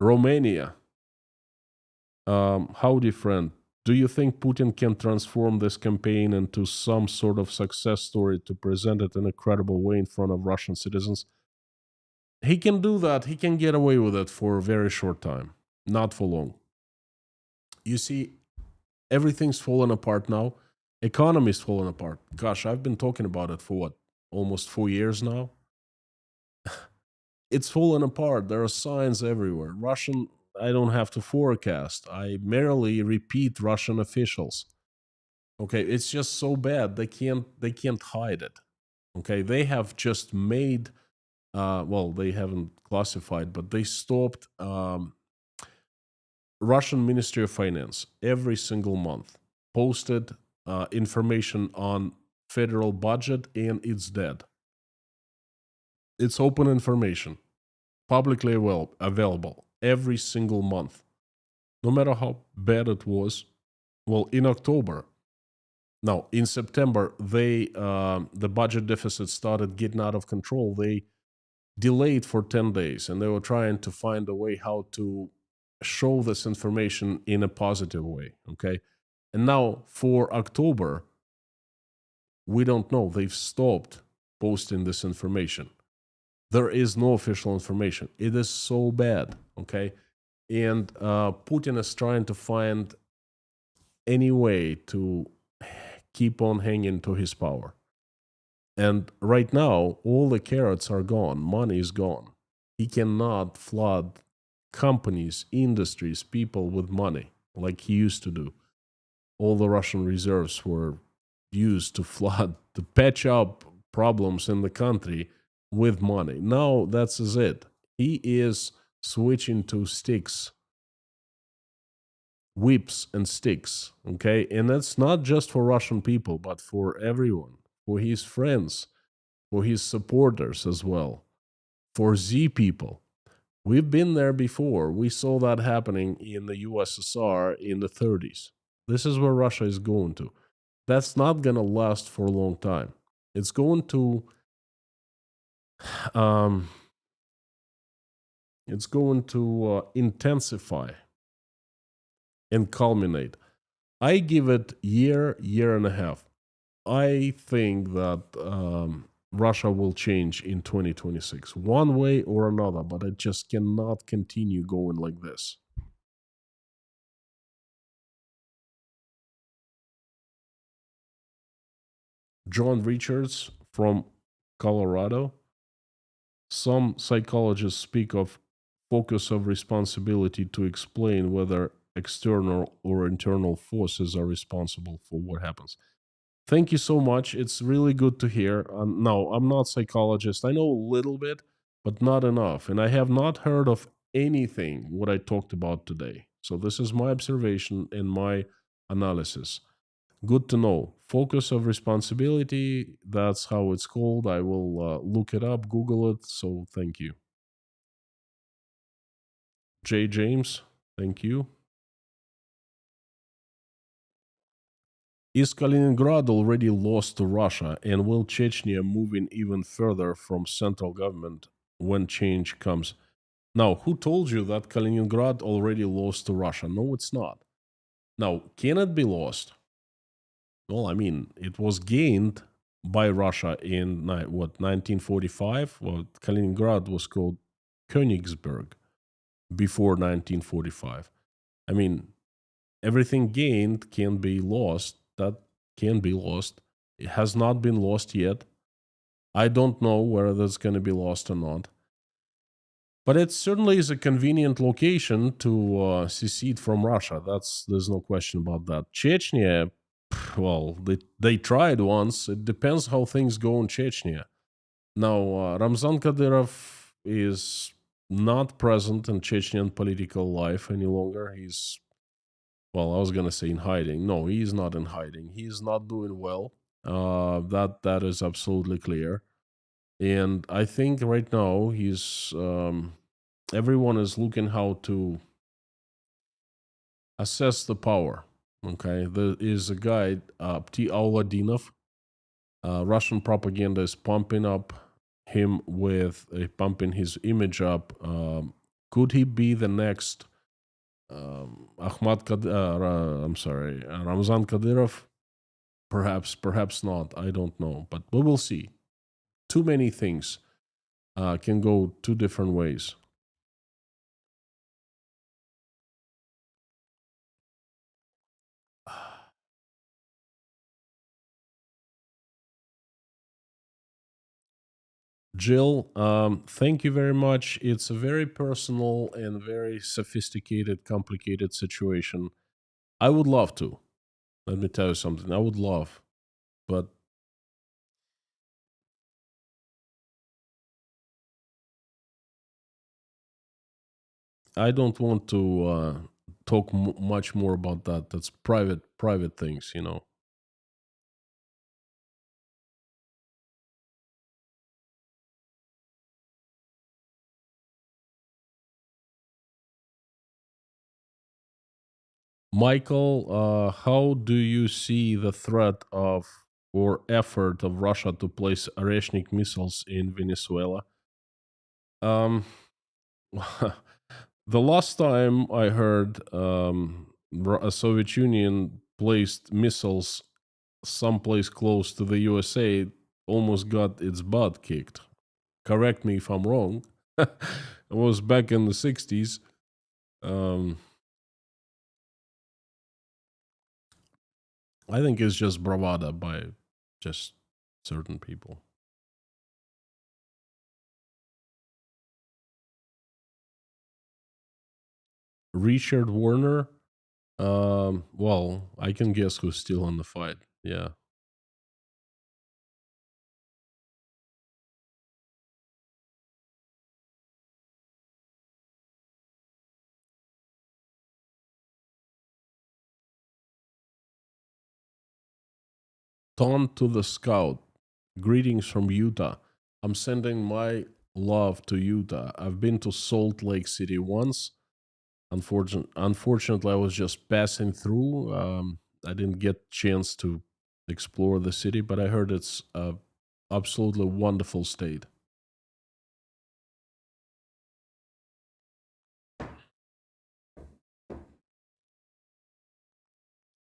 Speaker 1: Romania. Howdy, friend. Do you think Putin can transform this campaign into some sort of success story to present it in a credible way in front of Russian citizens? He can do that. He can get away with it for a very short time, not for long. You see, everything's fallen apart now. Economy's fallen apart. Gosh, I've been talking about it for what, almost 4 years now? It's fallen apart. There are signs everywhere. Russian, I don't have to forecast. I merely repeat Russian officials. Okay, it's just so bad they can't hide it. Okay, they have just made well, they haven't classified, but they stopped Russian Ministry of Finance every single month posted information on federal budget and its debt. It's open information, publicly available every single month, no matter how bad it was. Well, in October, no, in September, they the budget deficit started getting out of control. They delayed for 10 days, and they were trying to find a way how to show this information in a positive way. Okay, and now for October, we don't know. They've stopped posting this information. There is no official information. It is so bad. Okay, and Putin is trying to find any way to keep on hanging to his power. And right now, all the carrots are gone. Money is gone. He cannot flood companies, industries, people with money like he used to do. All the Russian reserves were used to flood, to patch up problems in the country with money. Now that's it. He is switching to sticks, whips and sticks. Okay. And that's not just for Russian people, but for everyone, for his friends, for his supporters as well, for Z people. We've been there before. We saw that happening in the USSR in the 30s. This is where Russia is going to. That's not going to last for a long time. It's going to um, intensify and culminate. I give it year and a half. I think that Russia will change in 2026, one way or another, but it just cannot continue going like this. John Richards from Colorado. Some psychologists speak of focus of responsibility to explain whether external or internal forces are responsible for what happens. Thank you so much. It's really good to hear. No, I'm not a psychologist. I know a little bit, but not enough. And I have not heard of anything what I talked about today. So this is my observation and my analysis. Good to know. Focus of responsibility, that's how it's called. I will look it up, Google it. So thank you. J. James, thank you. Is Kaliningrad already lost to Russia, and will Chechnya moving even further from central government when change comes? Now, who told you that Kaliningrad already lost to Russia? No, it's not. Now, can it be lost? Well, I mean, it was gained by Russia in what 1945. Well, Kaliningrad was called Königsberg before 1945. I mean, everything gained can be lost. That can be lost. It has not been lost yet. I don't know whether that's going to be lost or not. But it certainly is a convenient location to secede from Russia. There's no question about that. Chechnya, well, they tried once. It depends how things go in Chechnya. Now, Ramzan Kadyrov is not present in Chechen political life any longer. He's, well, I was gonna say in hiding. No, he's not in hiding. He's not doing well. That is absolutely clear. And I think right now he's everyone is looking how to assess the power. Okay, there is a guy, Pti Auladinov. Russian propaganda is pumping up him with pumping his image up. Could he be the next I'm sorry, Ramzan Kadyrov? Perhaps, perhaps not. I don't know, but we will see. Too many things can go two different ways. Jill, thank you very much. It's a very personal and very sophisticated, complicated situation. I would love to. Let me tell you something. I would love, but I don't want to talk much more about that. That's private things, you know. Michael, how do you see the threat of or effort of Russia to place Oreshnik missiles in Venezuela? Um, the last time I heard, a Soviet Union placed missiles someplace close to the USA, almost got its butt kicked. Correct me if I'm wrong. It was back in the 60s. Um, I think it's just bravada by just certain people. Richard Warner. Well, I can guess who's still on the fight. Yeah. Ton to the Scout. Greetings from Utah. I'm sending my love to Utah. I've been to Salt Lake City once. Unfortunately, I was just passing through. I didn't get chance to explore the city, but I heard it's a absolutely wonderful state.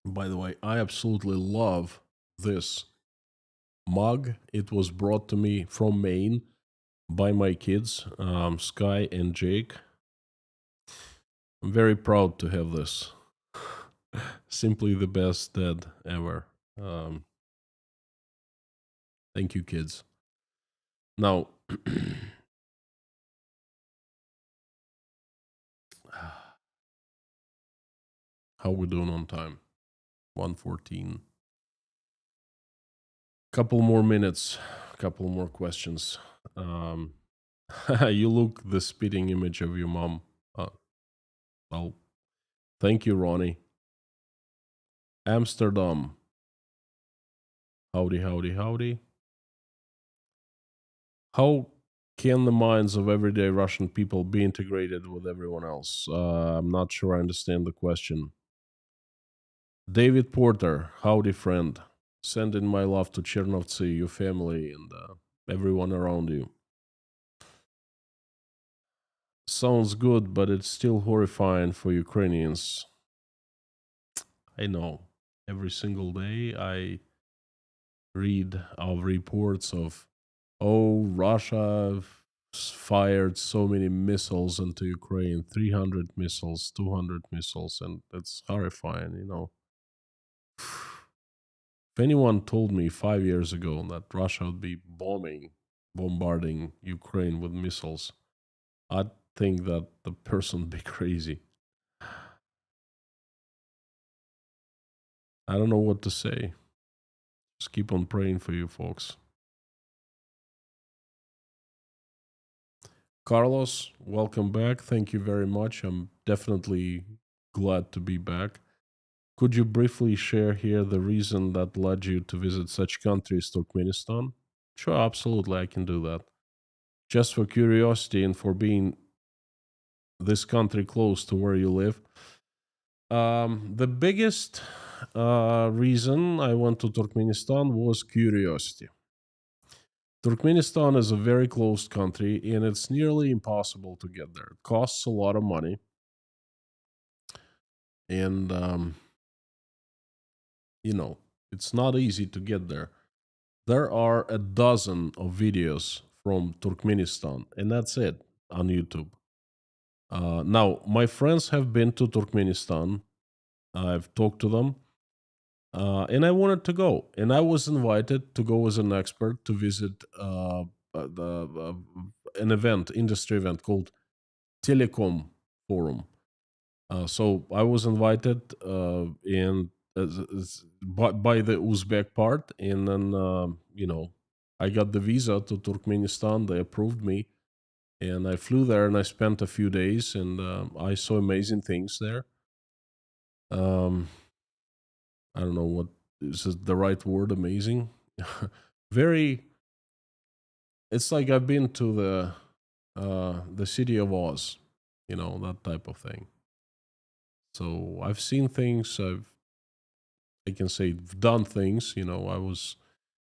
Speaker 1: By the way, I absolutely love this mug. It was brought to me from Maine by my kids, Sky and Jake. I'm very proud to have this. Simply the best dad ever. Um, thank you, kids. Now, how we doing on time? 1:14. Couple more minutes. Couple more questions. Um, you look the spitting image of your mom. Uh, well, thank you, Ronnie. Amsterdam. Howdy, howdy, howdy. How can the minds of everyday Russian people be integrated with everyone else? I'm not sure I understand the question. David Porter, howdy, friend. Send in my love to Chernovtsi, your family, and everyone around you. Sounds good, but it's still horrifying for Ukrainians. I know. Every single day I read of reports of, oh, Russia fired so many missiles into Ukraine, 300 missiles, 200 missiles, and it's horrifying, you know. If anyone told me 5 years ago that Russia would be bombarding Ukraine with missiles, I'd think that the person would be crazy. I don't know what to say. Just keep on praying for you folks. Carlos, welcome back. Thank you very much. I'm definitely glad to be back. Could you briefly share here the reason that led you to visit such countries, Turkmenistan? Sure, absolutely, I can do that. Just for curiosity and for being this country close to where you live, the biggest reason I went to Turkmenistan was curiosity. Turkmenistan is a very closed country and it's nearly impossible to get there. It costs a lot of money. And, you know, it's not easy to get there. There are a dozen of videos from Turkmenistan, and that's it on YouTube. Now, my friends have been to Turkmenistan. I've talked to them, and I wanted to go. And I was invited to go as an expert to visit an event, industry event called Telecom Forum. So I was invited and by the Uzbek part, and then I got the visa to Turkmenistan. They approved me, And I flew there and I spent a few days, and I saw amazing things there. Um, I don't know what is the right word, amazing. Very, it's like I've been to the city of Oz, that type of thing. So I've seen things, I can say done things, I was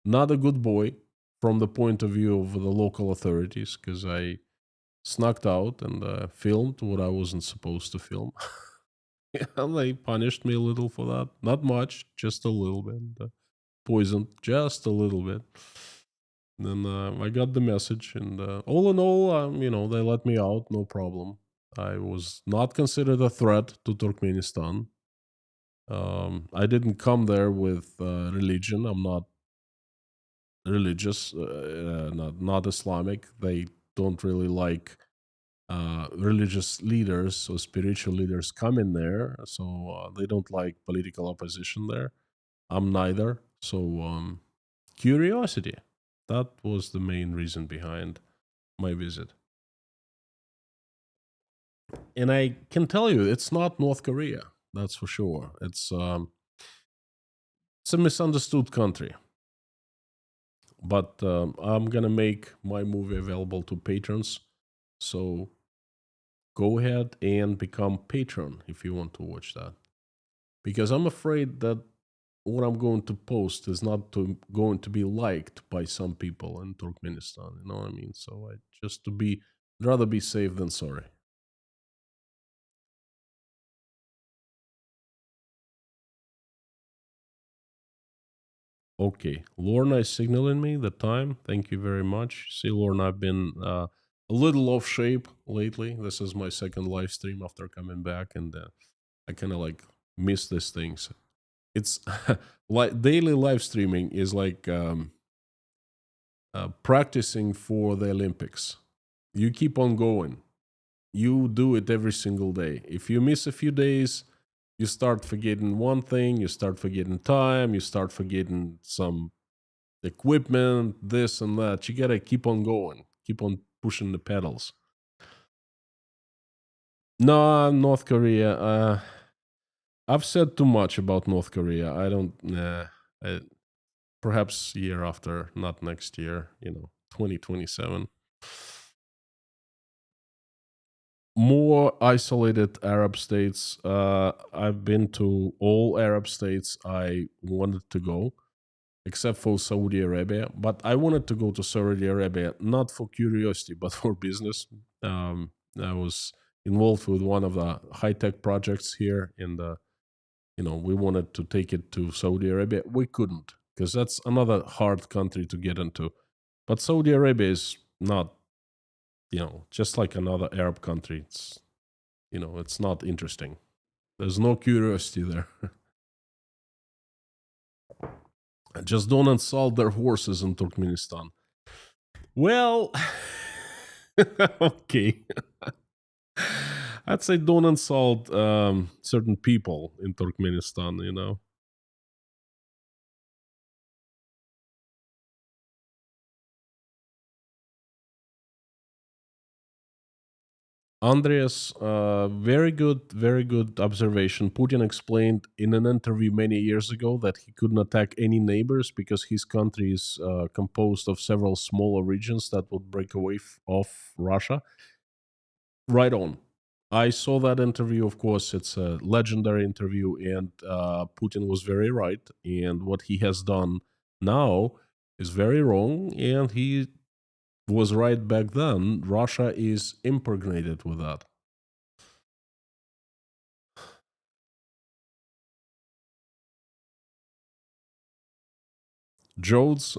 Speaker 1: not a good boy from the point of view of the local authorities because I snuck out and filmed what I wasn't supposed to film. And they punished me a little for that. Not much, just a little bit. Poisoned just a little bit. Then I got the message, and all in all, they let me out, no problem. I was not considered a threat to Turkmenistan. I didn't come there with religion. I'm not religious, not Islamic. They don't really like religious leaders or spiritual leaders come in there, so they don't like political opposition there. I'm neither. So curiosity. That was the main reason behind my visit. And I can tell you, it's not North Korea. That's for sure. It's a misunderstood country. But I'm gonna make my movie available to patrons. So go ahead and become patron if you want to watch that. Because I'm afraid that what I'm going to post is not going to be liked by some people in Turkmenistan. You know what I mean? So I just to be rather be safe than sorry. Okay, Lorna is signaling me the time. Thank you very much. See, Lorna, I've been a little off shape lately. This is my second live stream after coming back, and I kind of like miss these things. It's like daily live streaming is like practicing for the Olympics. You keep on going. You do it every single day. If you miss a few days, you start forgetting one thing, you start forgetting time, you start forgetting some equipment, this and that. You gotta keep on going, keep on pushing the pedals. No, North Korea. I've said too much about North Korea. I don't. Nah, perhaps year after, not next year. 2027. More isolated Arab states. I've been to all Arab states I wanted to go, except for Saudi Arabia. But I wanted to go to Saudi Arabia not for curiosity, but for business. I was involved with one of the high tech projects here, and we wanted to take it to Saudi Arabia. We couldn't because that's another hard country to get into. But Saudi Arabia is not, just like another Arab country. It's not interesting. There's no curiosity there. Just don't insult their horses in Turkmenistan. Well, okay. I'd say don't insult certain people in Turkmenistan. Andreas, very good observation. Putin explained in an interview many years ago that he couldn't attack any neighbors because his country is composed of several smaller regions that would break away off Russia. Right on. I saw that interview. Of course, it's a legendary interview, and Putin was very right. And what he has done now is very wrong, and he was right back then. Russia is impregnated with that. Jodes,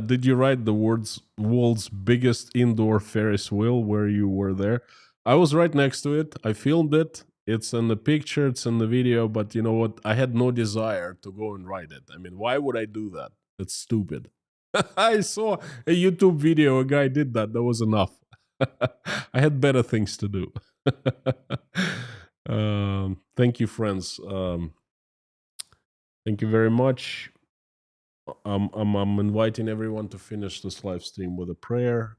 Speaker 1: did you ride the world's biggest indoor Ferris wheel where you were there? I was right next to it. I filmed it. It's in the picture, it's in the video, but you know what? I had no desire to go and ride it. I mean, why would I do that? It's stupid. I saw a YouTube video, a guy did that. That was enough. I had better things to do. Thank you, friends. Thank you very much. I'm inviting everyone to finish this live stream with a prayer.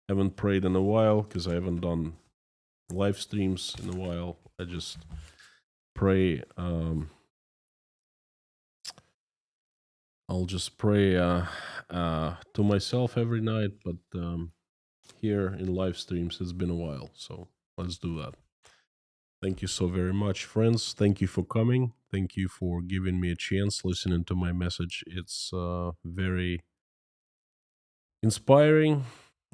Speaker 1: Haven't prayed in a while because I haven't done live streams in a while. I just pray. I'll just pray to myself every night, but here in live streams, it's been a while. So let's do that. Thank you so very much, friends. Thank you for coming. Thank you for giving me a chance listening to my message. It's very inspiring.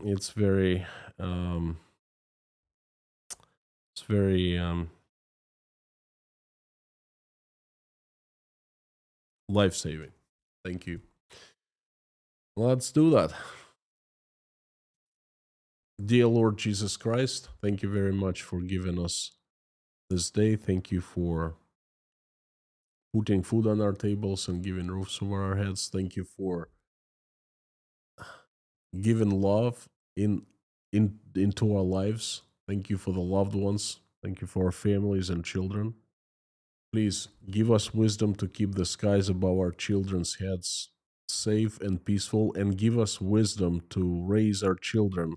Speaker 1: It's very, um, it's very life saving. Thank you. Let's do that. Dear Lord Jesus Christ, thank you very much for giving us this day. Thank you for putting food on our tables and giving roofs over our heads. Thank you for giving love into our lives. Thank you for the loved ones. Thank you for our families and children. Please give us wisdom to keep the skies above our children's heads safe and peaceful, and give us wisdom to raise our children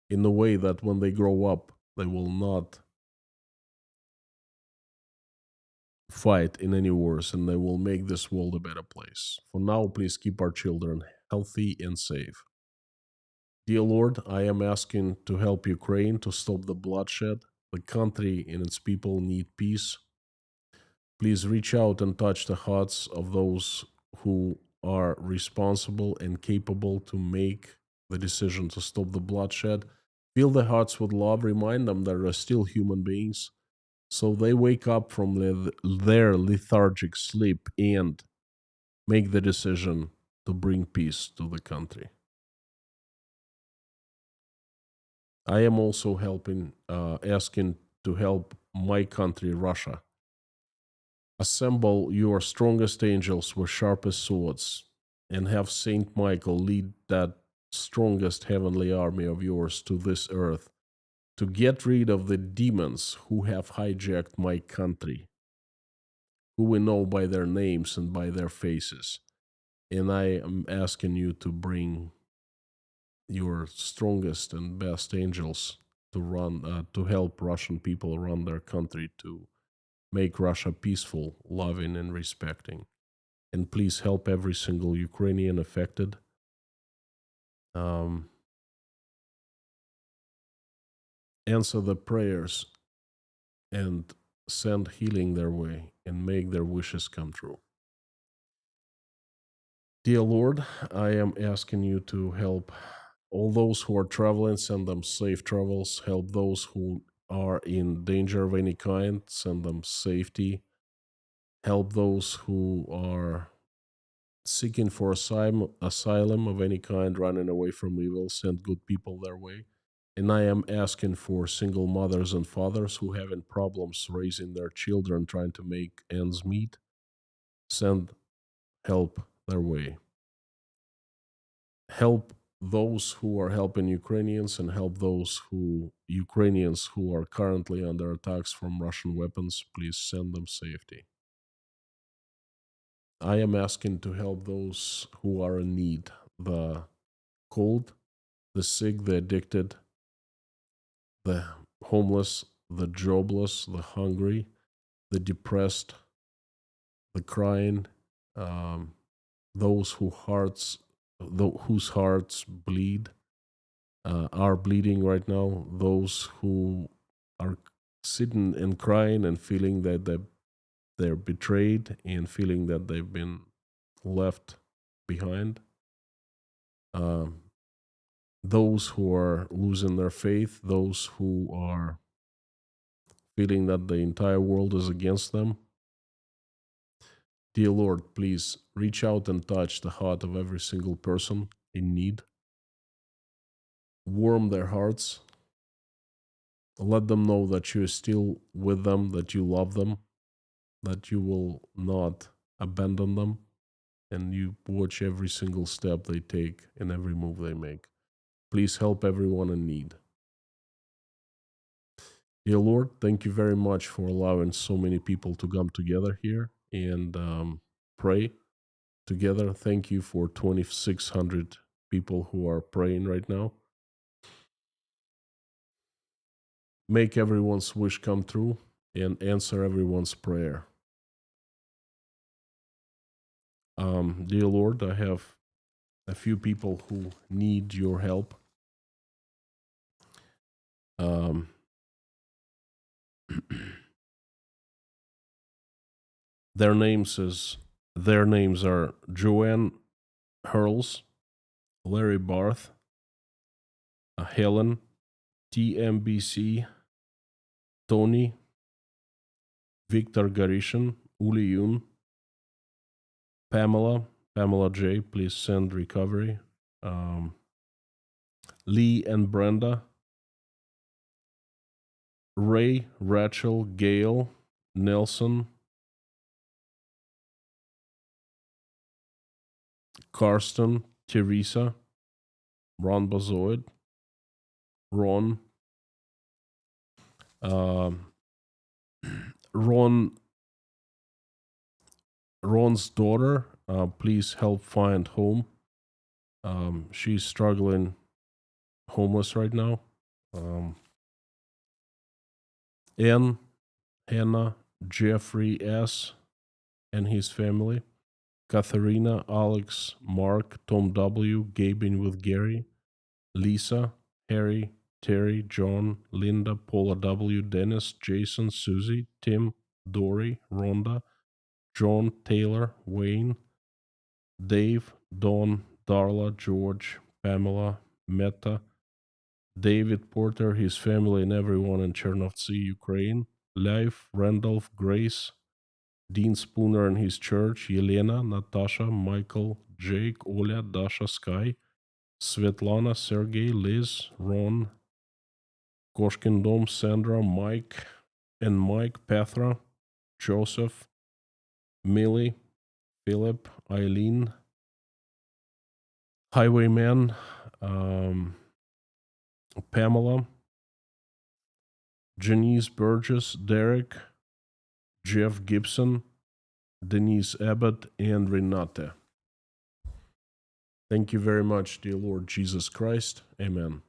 Speaker 1: in a way that when they grow up, they will not fight in any wars and they will make this world a better place. For now, please keep our children healthy and safe. Dear Lord, I am asking to help Ukraine to stop the bloodshed. The country and its people need peace. Please reach out and touch the hearts of those who are responsible and capable to make the decision to stop the bloodshed. Fill their hearts with love. Remind them that they're still human beings. So they wake up from their lethargic sleep and make the decision to bring peace to the country. I am also asking to help my country, Russia. Assemble your strongest angels with sharpest swords, and have Saint Michael lead that strongest heavenly army of yours to this earth to get rid of the demons who have hijacked my country, who we know by their names and by their faces. And I am asking you to bring your strongest and best angels to help Russian people run their country, to make Russia peaceful, loving, and respecting. And please help every single Ukrainian affected. Um, Answer the prayers and send healing their way and make their wishes come true. Dear Lord, I am asking you to help all those who are traveling, send them safe travels. Help those who are in danger of any kind, send them safety. Help those who are seeking for asylum of any kind, running away from evil, send good people their way. And I am asking for single mothers and fathers who having problems raising their children, trying to make ends meet, send help their way. Help those who are helping Ukrainians and help those Ukrainians who are currently under attacks from Russian weapons. Please send them safety. I am asking to help those who are in need, the cold, the sick, the addicted, the homeless, the jobless, the hungry, the depressed, the crying, um, those whose hearts bleed, are bleeding right now, those who are sitting and crying and feeling that they're betrayed and feeling that they've been left behind. Um, those who are losing their faith, those who are feeling that the entire world is against them. Dear Lord, please reach out and touch the heart of every single person in need. Warm their hearts. Let them know that you are still with them, that you love them, that you will not abandon them, and you watch every single step they take and every move they make. Please help everyone in need. Dear Lord, thank you very much for allowing so many people to come together here and pray together. Thank you for 2,600 people who are praying right now. make everyone's wish come true, and answer everyone's prayer. Dear Lord, I have a few people who need your help. Um, their names are Joanne Hurls, Larry Barth, Helen, TMBC, Tony, Victor Garishan, Uli Yun, Pamela J. Please send recovery. Lee and Brenda, Ray, Rachel, Gail, Nelson, Karsten, Teresa, Ron Bazoid, Ron, um, Ron, Ron's daughter. Please help find home. She's struggling, homeless right now. Ann, Hannah, Jeffrey S. and his family. Katharina, Alex, Mark, Tom W., Gabin with Gary, Lisa, Harry, Terry, John, Linda, Paula W., Dennis, Jason, Susie, Tim, Dory, Rhonda, John, Taylor, Wayne, Dave, Dawn, Darla, George, Pamela, Meta, David Porter, his family, and everyone in Chernovtsi, Ukraine, Leif, Randolph, Grace, Dean Spooner and his church, Yelena, Natasha, Michael, Jake, Oля, Dasha, Sky, Svetlana, Sergey, Liz, Ron, Koshkin Dom, Sandra, Mike, Petra, Joseph, Millie, Philip, Eileen, Highwayman, Pamela, Janice Burgess, Derek, Jeff Gibson, Denise Abbott, and Renate. Thank you very much, dear Lord Jesus Christ. Amen.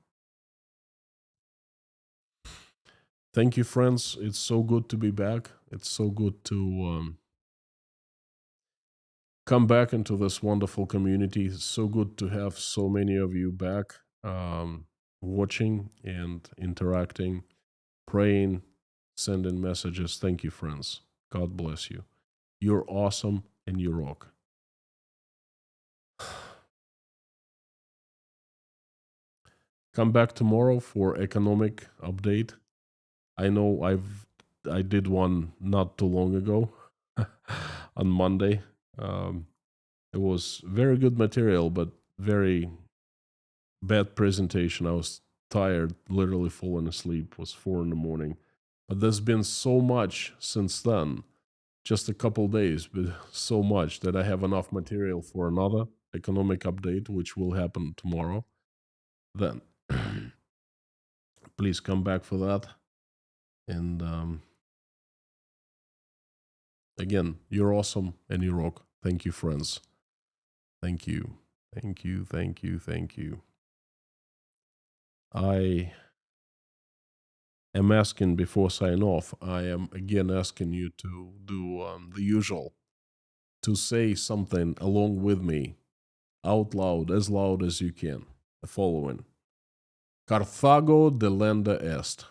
Speaker 1: Thank you, friends. It's so good to be back. It's so good to come back into this wonderful community. It's so good to have so many of you back, watching and interacting, praying, sending messages. Thank you, friends. God bless you. You're awesome and you rock. Come back tomorrow for economic update. I know I did one not too long ago on Monday. It was very good material, but very bad presentation. I was tired, literally falling asleep. It was 4 a.m. But there's been so much since then, just a couple days, but so much that I have enough material for another economic update, which will happen tomorrow. Then please come back for that. And again, you're awesome and you rock. Thank you, friends. Thank you. Thank you. Thank you. Thank you. I am asking before sign off, I am again asking you to do the usual, to say something along with me out loud as you can. The following: Carthago delenda est.